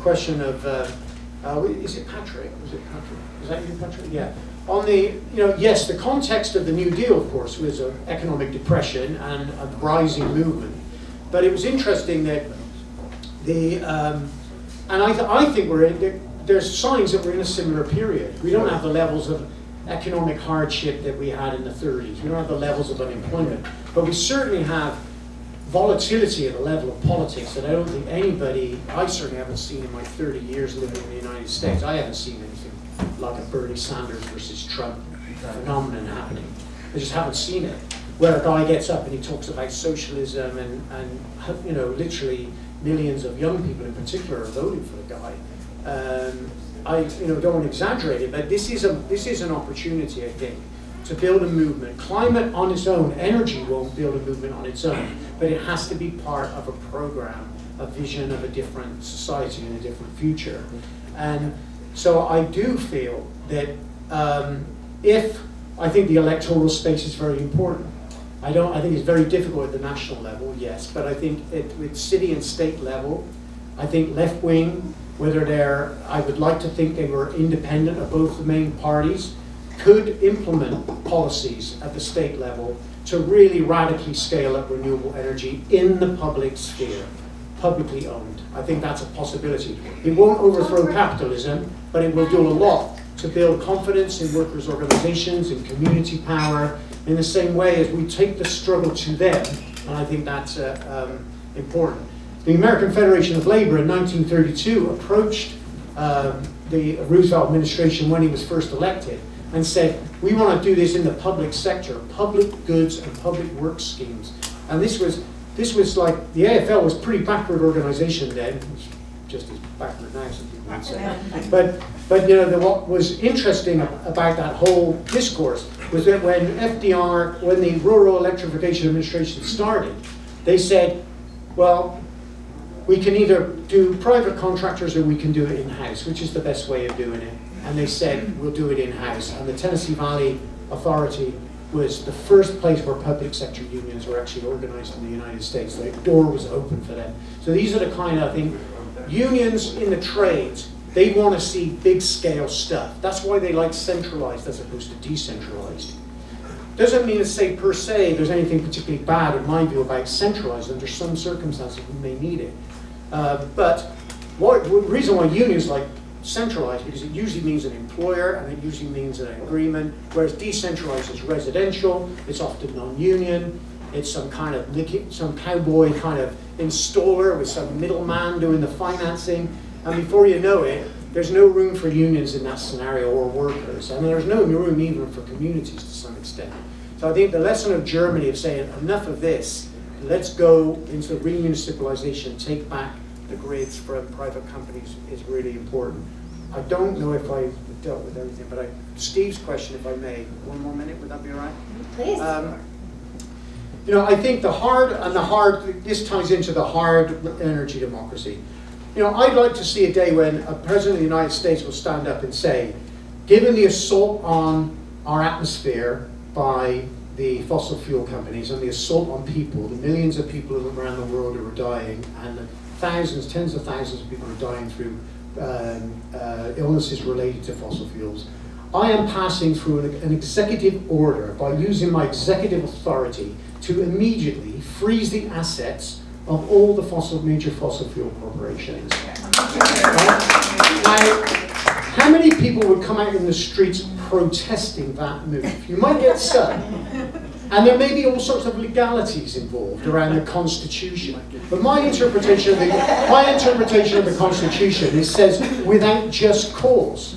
question of, is it Patrick? Was it Patrick? Is that you, Patrick? Yeah. On the, you know, yes, the context of the New Deal, of course, was an economic depression and a rising movement. But it was interesting that the, and I think we're in, there's signs that we're in a similar period. We don't have the levels of economic hardship that we had in the 30s. We don't have the levels of unemployment. But we certainly have volatility at a level of politics that I don't think anybody, I certainly haven't seen in my 30 years living in the United States. I haven't seen anything like a Bernie Sanders versus Trump phenomenon happening. I just haven't seen it. Where a guy gets up and he talks about socialism and you know, literally millions of young people in particular are voting for the guy. I don't want to exaggerate it, but this is an opportunity, I think, to build a movement. Climate on its own, energy won't build a movement on its own, but it has to be part of a program, a vision of a different society and a different future. And so I do feel that I think the electoral space is very important. I think it's very difficult at the national level, yes, but I think with city and state level, I think left wing, whether I would like to think they were independent of both the main parties, could implement policies at the state level to really radically scale up renewable energy in the public sphere, publicly owned. I think that's a possibility. It won't overthrow capitalism, but it will do a lot to build confidence in workers' organizations and community power in the same way as we take the struggle to them, and I think that's important. The American Federation of Labor in 1932 approached the Roosevelt administration when he was first elected and said, we want to do this in the public sector, public goods and public work schemes. And this was like, the AFL was a pretty backward organization then, just as backward now, some people would say. But you know, what was interesting about that whole discourse was that when FDR, when the Rural Electrification Administration started, they said, well, we can either do private contractors or we can do it in-house, which is the best way of doing it. And they said, we'll do it in-house. And the Tennessee Valley Authority was the first place where public sector unions were actually organized in the United States. The door was open for them. So these are the kind of, I think, unions in the trades, they want to see big scale stuff. That's why they like centralized as opposed to decentralized. Doesn't mean to say per se there's anything particularly bad in my view about centralized. Under some circumstances we may need it. But the reason why unions like centralized, because it usually means an employer and it usually means an agreement, whereas decentralized is residential, it's often non-union, it's some kind of some cowboy kind of installer with some middleman doing the financing, and before you know it, there's no room for unions in that scenario or workers. I mean, there's no room even for communities to some extent. So I think the lesson of Germany of saying enough of this, let's go into remunicipalization, take back the grids from private companies is really important. I don't know if I dealt with everything, but Steve's question, if I may, one more minute, would that be all right? Please. You know, I think this ties into the hard energy democracy. You know, I'd like to see a day when a president of the United States will stand up and say, given the assault on our atmosphere by the fossil fuel companies and the assault on people, the millions of people around the world who are dying, and the thousands, tens of thousands of people who are dying through illnesses related to fossil fuels, I am passing through an executive order by using my executive authority to immediately freeze the assets of all the major fossil fuel corporations. Now, how many people would come out in the streets protesting that move? You might get some. And there may be all sorts of legalities involved around the Constitution. But my interpretation of the Constitution, it says without just cause.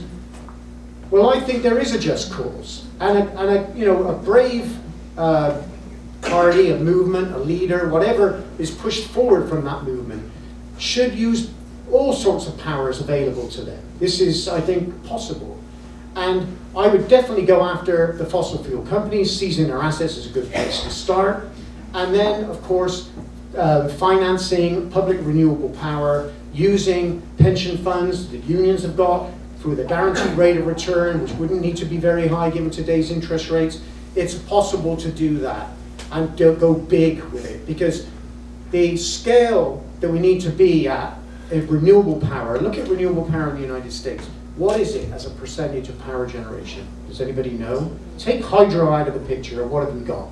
Well, I think there is a just cause. And a brave party, a movement, a leader, whatever is pushed forward from that movement should use all sorts of powers available to them. This is, I think, possible. And I would definitely go after the fossil fuel companies. Seizing their assets is a good place to start. And then, of course, financing public renewable power, using pension funds that unions have got through the guaranteed rate of return, which wouldn't need to be very high given today's interest rates. It's possible to do that and go big with it, because the scale that we need to be at renewable power, look at renewable power in the United States. What is it as a percentage of power generation? Does anybody know? Take hydro out of the picture, what have we got?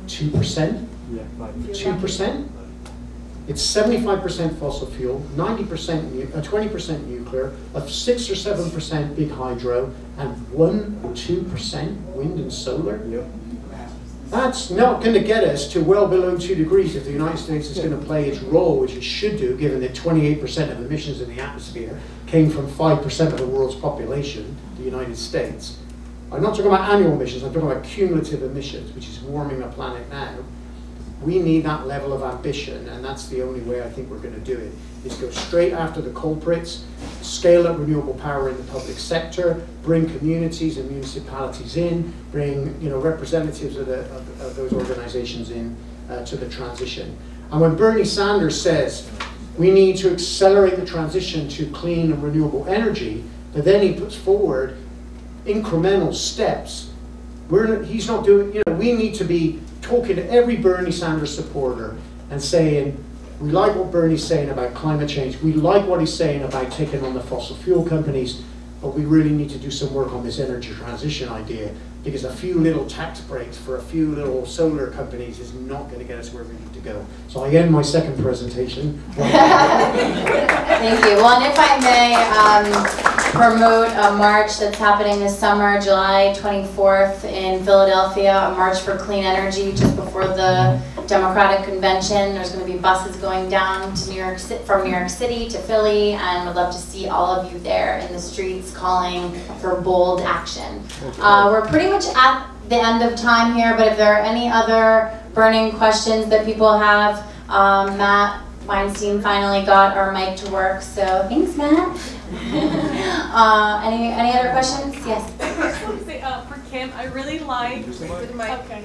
2%? Yeah, 2%? It's 75% fossil fuel, 20% nuclear, 6 or 7% big hydro, and 1 or 2% wind and solar. Yep. That's not going to get us to well below 2 degrees if the United States is going to play its role, which it should do, given that 28% of emissions in the atmosphere came from 5% of the world's population, the United States. I'm not talking about annual emissions, I'm talking about cumulative emissions, which is warming the planet now. We need that level of ambition, and that's the only way I think we're going to do it, is go straight after the culprits, scale up renewable power in the public sector, bring communities and municipalities in, bring representatives of those organizations in to the transition. And when Bernie Sanders says we need to accelerate the transition to clean and renewable energy, but then he puts forward incremental steps, he's not doing, we need to be talking to every Bernie Sanders supporter and saying, we like what Bernie's saying about climate change, we like what he's saying about taking on the fossil fuel companies, but we really need to do some work on this energy transition idea, because a few little tax breaks for a few little solar companies is not going to get us where we need to go. So I end my second presentation. Thank you. Well, and if I may promote a march that's happening this summer, July 24th in Philadelphia, a march for clean energy just before the Democratic Convention. There's going to be buses going down to from New York City to Philly, and would love to see all of you there in the streets calling for bold action. We're pretty much at the end of time here, but if there are any other burning questions that people have, Matt Weinstein finally got our mic to work, so thanks, Matt. Any other questions? Yes. I just want to say, for Kim, I really like. Okay.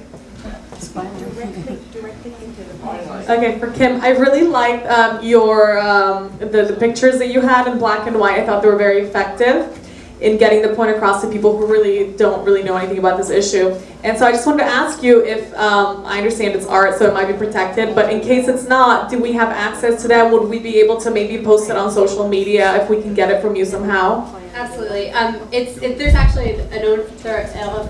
Okay, for Kim, I really liked your the pictures that you had in black and white. I thought they were very effective in getting the point across to people who really don't know anything about this issue. And so I just wanted to ask you if, I understand it's art, so it might be protected, but in case it's not, do we have access to that? Would we be able to maybe post it on social media if we can get it from you somehow? Absolutely. There's actually a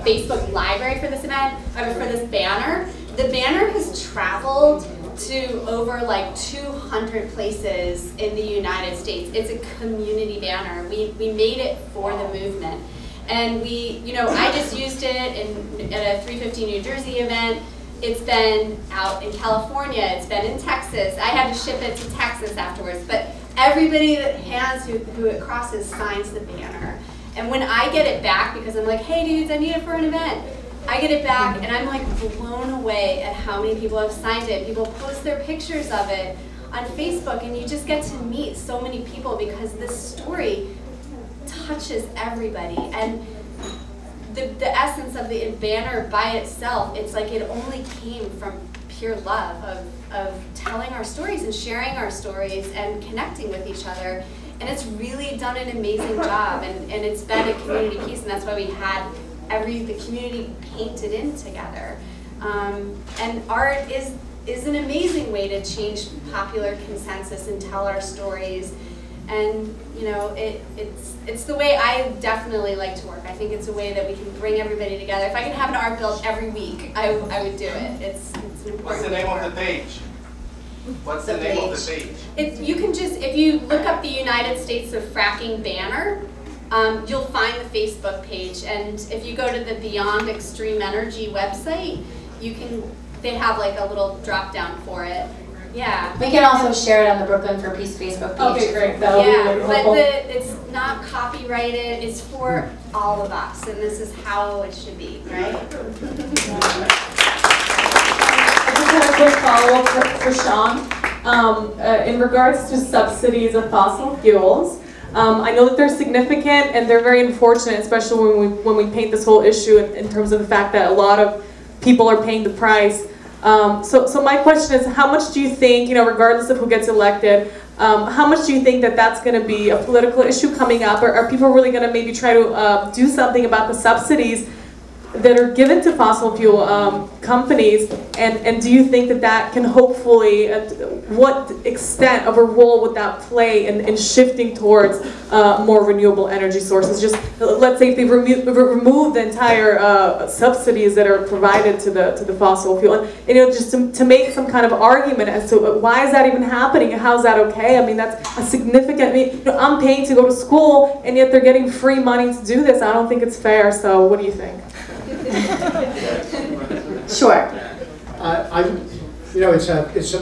Facebook library for this event, for this banner. The banner has traveled to over like 200 places in the United States. It's a community banner. We made it for the movement. And I just used it at a 350 New Jersey event. It's been out in California, it's been in Texas. I had to ship it to Texas afterwards, but everybody that who it crosses signs the banner. And when I get it back, because I'm like, hey dudes, I need it for an event, I get it back and I'm like blown away at how many people have signed it. People post their pictures of it on Facebook, and you just get to meet so many people because this story touches everybody. And the essence of the banner by itself, it's like it only came from pure love of telling our stories and sharing our stories and connecting with each other. And it's really done an amazing job, and it's been a community piece, and that's why we had the community painted in together. And art is an amazing way to change popular consensus and tell our stories. And you know, it's the way I definitely like to work. I think it's a way that we can bring everybody together. If I could have an art build every week, I would do it. It's an important. What's the name of the page? What's the name of the page? You can just, if you look up the United States of Fracking banner, you'll find the Facebook page. And if you go to the Beyond Extreme Energy website, they have like a little drop down for it. Yeah. We can also share it on the Brooklyn for Peace Facebook page. Okay, great. That'll be really helpful. But it's not copyrighted. It's for all of us, and this is how it should be, right? I just have a quick follow-up for Sean. In regards to subsidies of fossil fuels, I know that they're significant and they're very unfortunate, especially when we paint this whole issue in terms of the fact that a lot of people are paying the price. So my question is, how much do you think, regardless of who gets elected, how much do you think that that's going to be a political issue coming up? Or are people really going to maybe try to do something about the subsidies that are given to fossil fuel companies? And do you think that that can hopefully, what extent of a role would that play in shifting towards more renewable energy sources? Just let's say if they remove the entire subsidies that are provided to the fossil fuel, and just to make some kind of argument as to why is that even happening and how is that okay? I mean, that's a significant. I'm paying to go to school, and yet they're getting free money to do this. I don't think it's fair. So what do you think? Sure. It's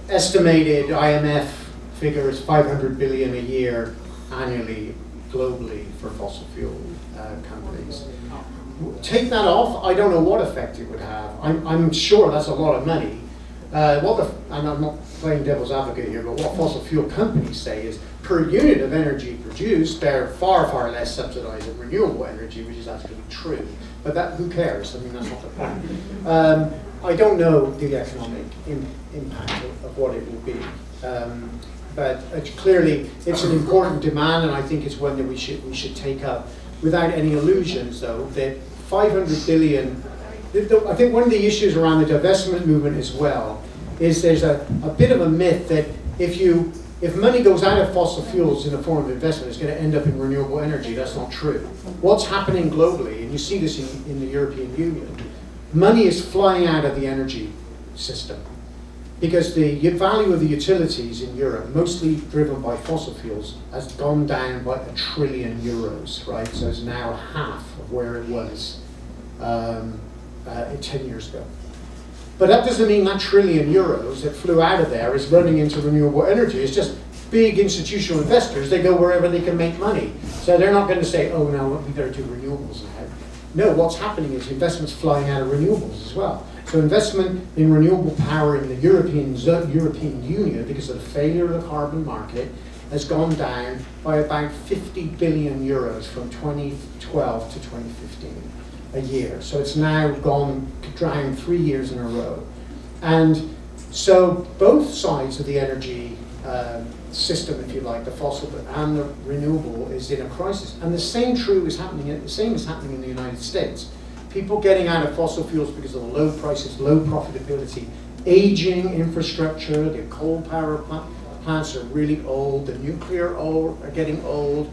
estimated IMF figures 500 billion a year annually globally for fossil fuel companies. Take that off, I don't know what effect it would have. I'm sure that's a lot of money. And I'm not playing devil's advocate here, but what fossil fuel companies say is per unit of energy produced, they're far, far less subsidized than renewable energy, which is actually true. But who cares? I mean, that's not the point. I don't know the economic impact of what it will be. But clearly, it's an important demand, and I think it's one that we should take up without any illusions, though, that 500 billion, I think one of the issues around the divestment movement as well is there's a bit of a myth that if money goes out of fossil fuels in the form of investment, it's going to end up in renewable energy. That's not true. What's happening globally, and you see this in the European Union, money is flying out of the energy system because the value of the utilities in Europe, mostly driven by fossil fuels, has gone down by €1 trillion, right? So it's now half of where it was 10 years ago. But that doesn't mean that €1 trillion that flew out of there is running into renewable energy. It's just big institutional investors. They go wherever they can make money. So they're not going to say, oh, no, we better do renewables now. No, what's happening is investments flying out of renewables as well. So investment in renewable power in the European Union, because of the failure of the carbon market, has gone down by about €50 billion from 2012 to 2015. A year. So it's now gone down 3 years in a row. And so both sides of the energy system, if you like, the fossil and the renewable, is in a crisis. And the same is happening in the United States. People getting out of fossil fuels because of the low prices, low profitability, aging infrastructure, the coal power plants are really old, the nuclear are getting old.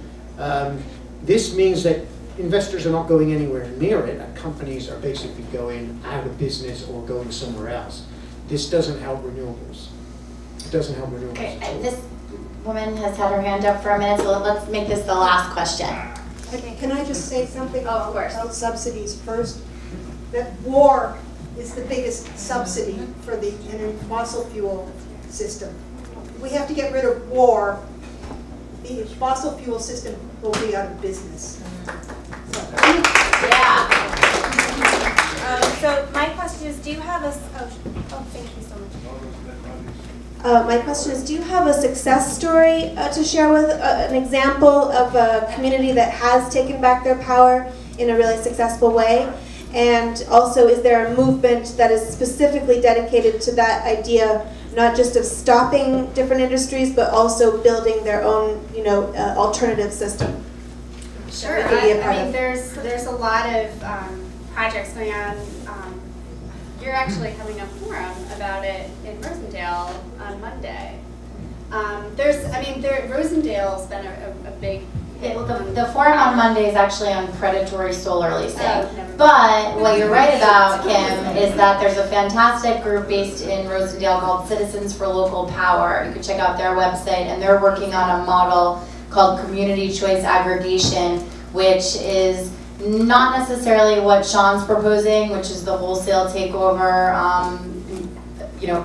This means that investors are not going anywhere near it, and companies are basically going out of business or going somewhere else. This doesn't help renewables. It doesn't help renewables. Okay, this woman has had her hand up for a minute, so let's make this the last question. Okay, can I just say something about subsidies first? That war is the biggest subsidy for the fossil fuel system. We have to get rid of war. The fossil fuel system will be out of business. So my question is, do you have a, oh thank you so much. My question is, do you have a success story to share with an example of a community that has taken back their power in a really successful way? And also, is there a movement that is specifically dedicated to that idea, not just of stopping different industries, but also building their own, alternative system? Sure. I mean, there's a lot of projects going on. You're actually having a forum about it in Rosendale on Monday. Rosendale's been a big. The forum on Monday is actually on predatory solar leasing. But what you're right about, Kim, is that there's a fantastic group based in Rosendale called Citizens for Local Power. You can check out their website, and they're working on a model called Community Choice Aggregation, which is not necessarily what Sean's proposing, which is the wholesale takeover,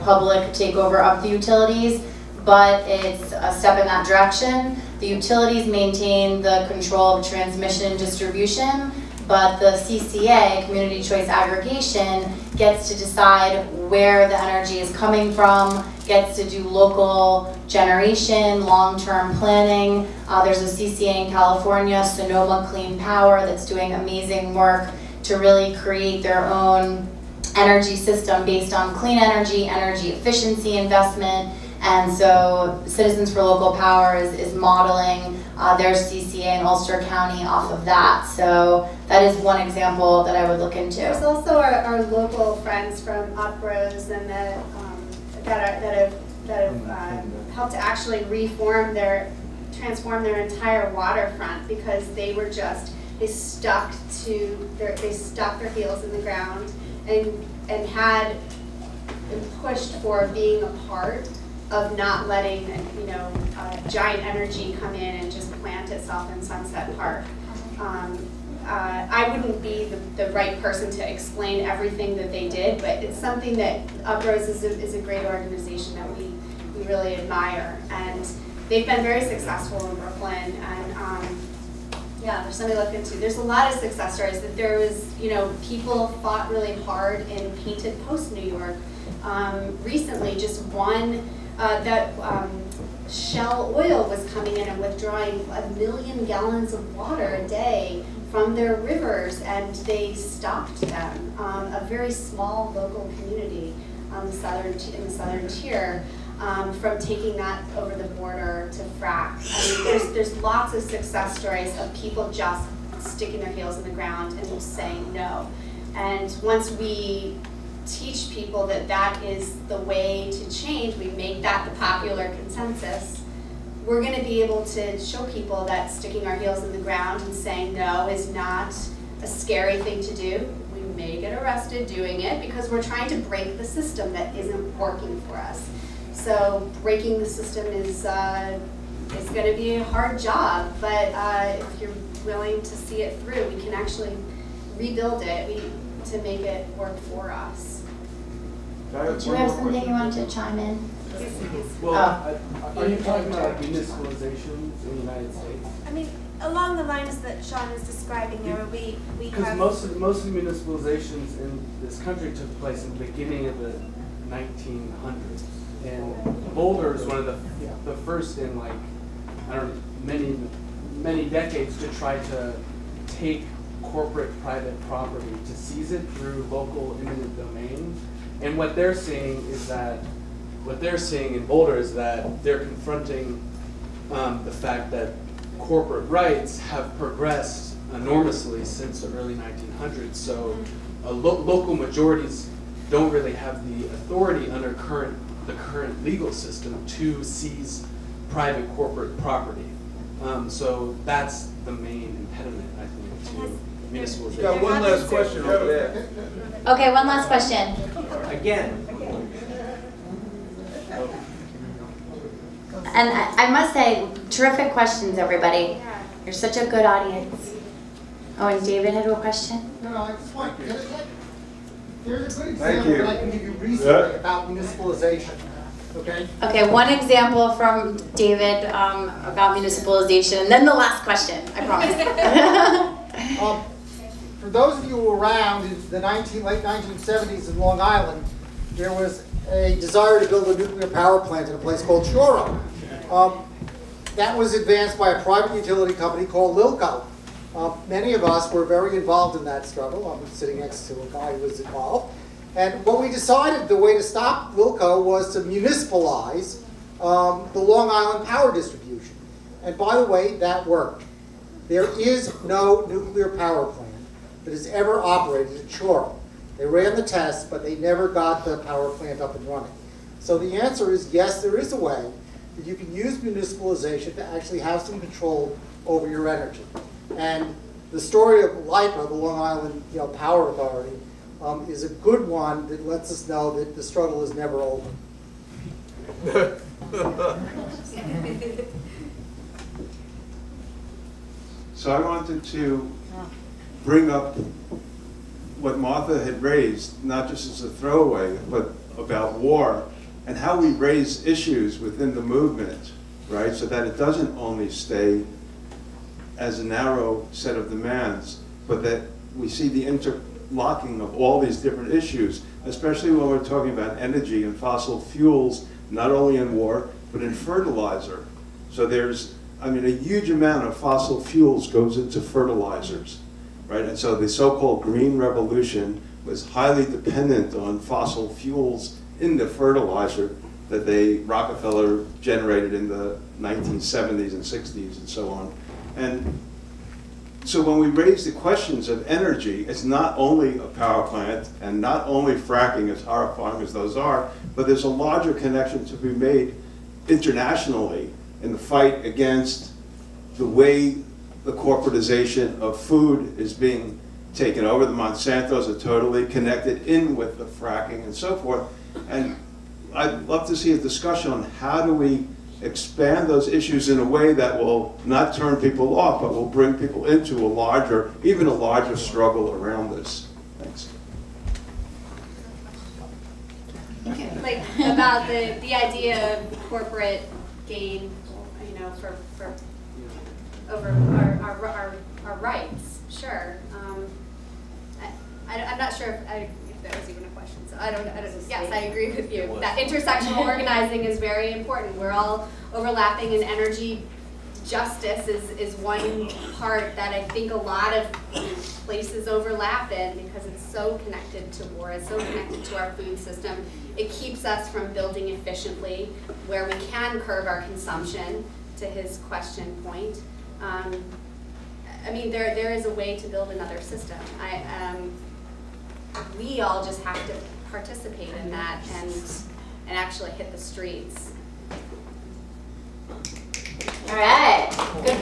public takeover of the utilities, but it's a step in that direction. The utilities maintain the control of transmission and distribution, but the CCA, Community Choice Aggregation, gets to decide where the energy is coming from, gets to do local generation, long-term planning. There's a CCA in California, Sonoma Clean Power, that's doing amazing work to really create their own energy system based on clean energy, energy efficiency investment. And so Citizens for Local Power is modeling their CCA in Ulster County off of that. So that is one example that I would look into. There's also our local friends from Uprose and that have helped to actually transform their entire waterfront, because they stuck their heels in the ground and had pushed for being a part of not letting giant energy come in and just plant itself in Sunset Park. I wouldn't be the right person to explain everything that they did, but it's something that Uprose is a great organization that we really admire, and they've been very successful in Brooklyn. And there's something to look into. There's a lot of success stories that there was, people fought really hard in Painted Post, New York. Recently, just one that Shell Oil was coming in and withdrawing 1 million gallons of water a day from their rivers, and they stopped them. A very small local community in the southern tier from taking that over the border to frack. I mean, there's lots of success stories of people just sticking their heels in the ground and just saying no. And once we teach people that that is the way to change, we make that the popular consensus, we're going to be able to show people that sticking our heels in the ground and saying no is not a scary thing to do. We may get arrested doing it because we're trying to break the system that isn't working for us. So breaking the system is going to be a hard job, but if you're willing to see it through, we can actually rebuild it to make it work for us. Did you have something you wanted to chime in? Well, are you talking about municipalizations in the United States? I mean, along the lines that Sean is describing there, we because have... most of the municipalizations in this country took place in the beginning of the 1900s. And Boulder is one of the first in many decades to try to take corporate private property, to seize it through local eminent domain. And what they're seeing in Boulder is that they're confronting the fact that corporate rights have progressed enormously since the early 1900s. So local majorities don't really have the authority under the current legal system to seize private corporate property. So that's the main impediment, I think, to municipalization. Got one last question over there. Okay, one last question. Again. And I must say, terrific questions, everybody. You're such a good audience. Oh, and David had a question? No, I just want to there's a good Thank example you. that I can give you recently about municipalization. Okay? Okay, one example from David about municipalization, and then the last question, I promise. For those of you who were around in the late 1970s in Long Island, there was a desire to build a nuclear power plant in a place called Truro. That was advanced by a private utility company called Lilco. Many of us were very involved in that struggle. I'm sitting next to a guy who was involved. And what we decided, the way to stop Lilco was to municipalize the Long Island power distribution. And by the way, that worked. There is no nuclear power plant that has ever operated at Truro. They ran the tests, but they never got the power plant up and running. So the answer is yes, there is a way that you can use municipalization to actually have some control over your energy. And the story of LIPA, the Long Island Power Authority, is a good one that lets us know that the struggle is never over. So I wanted to bring up what Martha had raised, not just as a throwaway, but about war and how we raise issues within the movement, right? So that it doesn't only stay as a narrow set of demands, but that we see the interlocking of all these different issues, especially when we're talking about energy and fossil fuels, not only in war, but in fertilizer. So there's, I mean, a huge amount of fossil fuels goes into fertilizers, right? And so the so-called green revolution was highly dependent on fossil fuels in the fertilizer that Rockefeller generated in the 1970s and 60s and so on. And so when we raise the questions of energy, it's not only a power plant and not only fracking, as horrifying as those are, but there's a larger connection to be made internationally in the fight against the way the corporatization of food is being taken over. The Monsantos are totally connected in with the fracking and so forth. And I'd love to see a discussion on how do we expand those issues in a way that will not turn people off, but will bring people into a larger, even a larger struggle around this. Thanks. Like about the idea of corporate gain, for over our rights. Sure. I'm not sure if that was even a question. So I don't. Yes, I agree with you. That intersectional organizing is very important. We're all overlapping, and energy justice is one part that I think a lot of places overlap in because it's so connected to war, it's so connected to our food system. It keeps us from building efficiently where we can curb our consumption, to his question point. I mean, there is a way to build another system. We all just have to participate in that and actually hit the streets. All right, good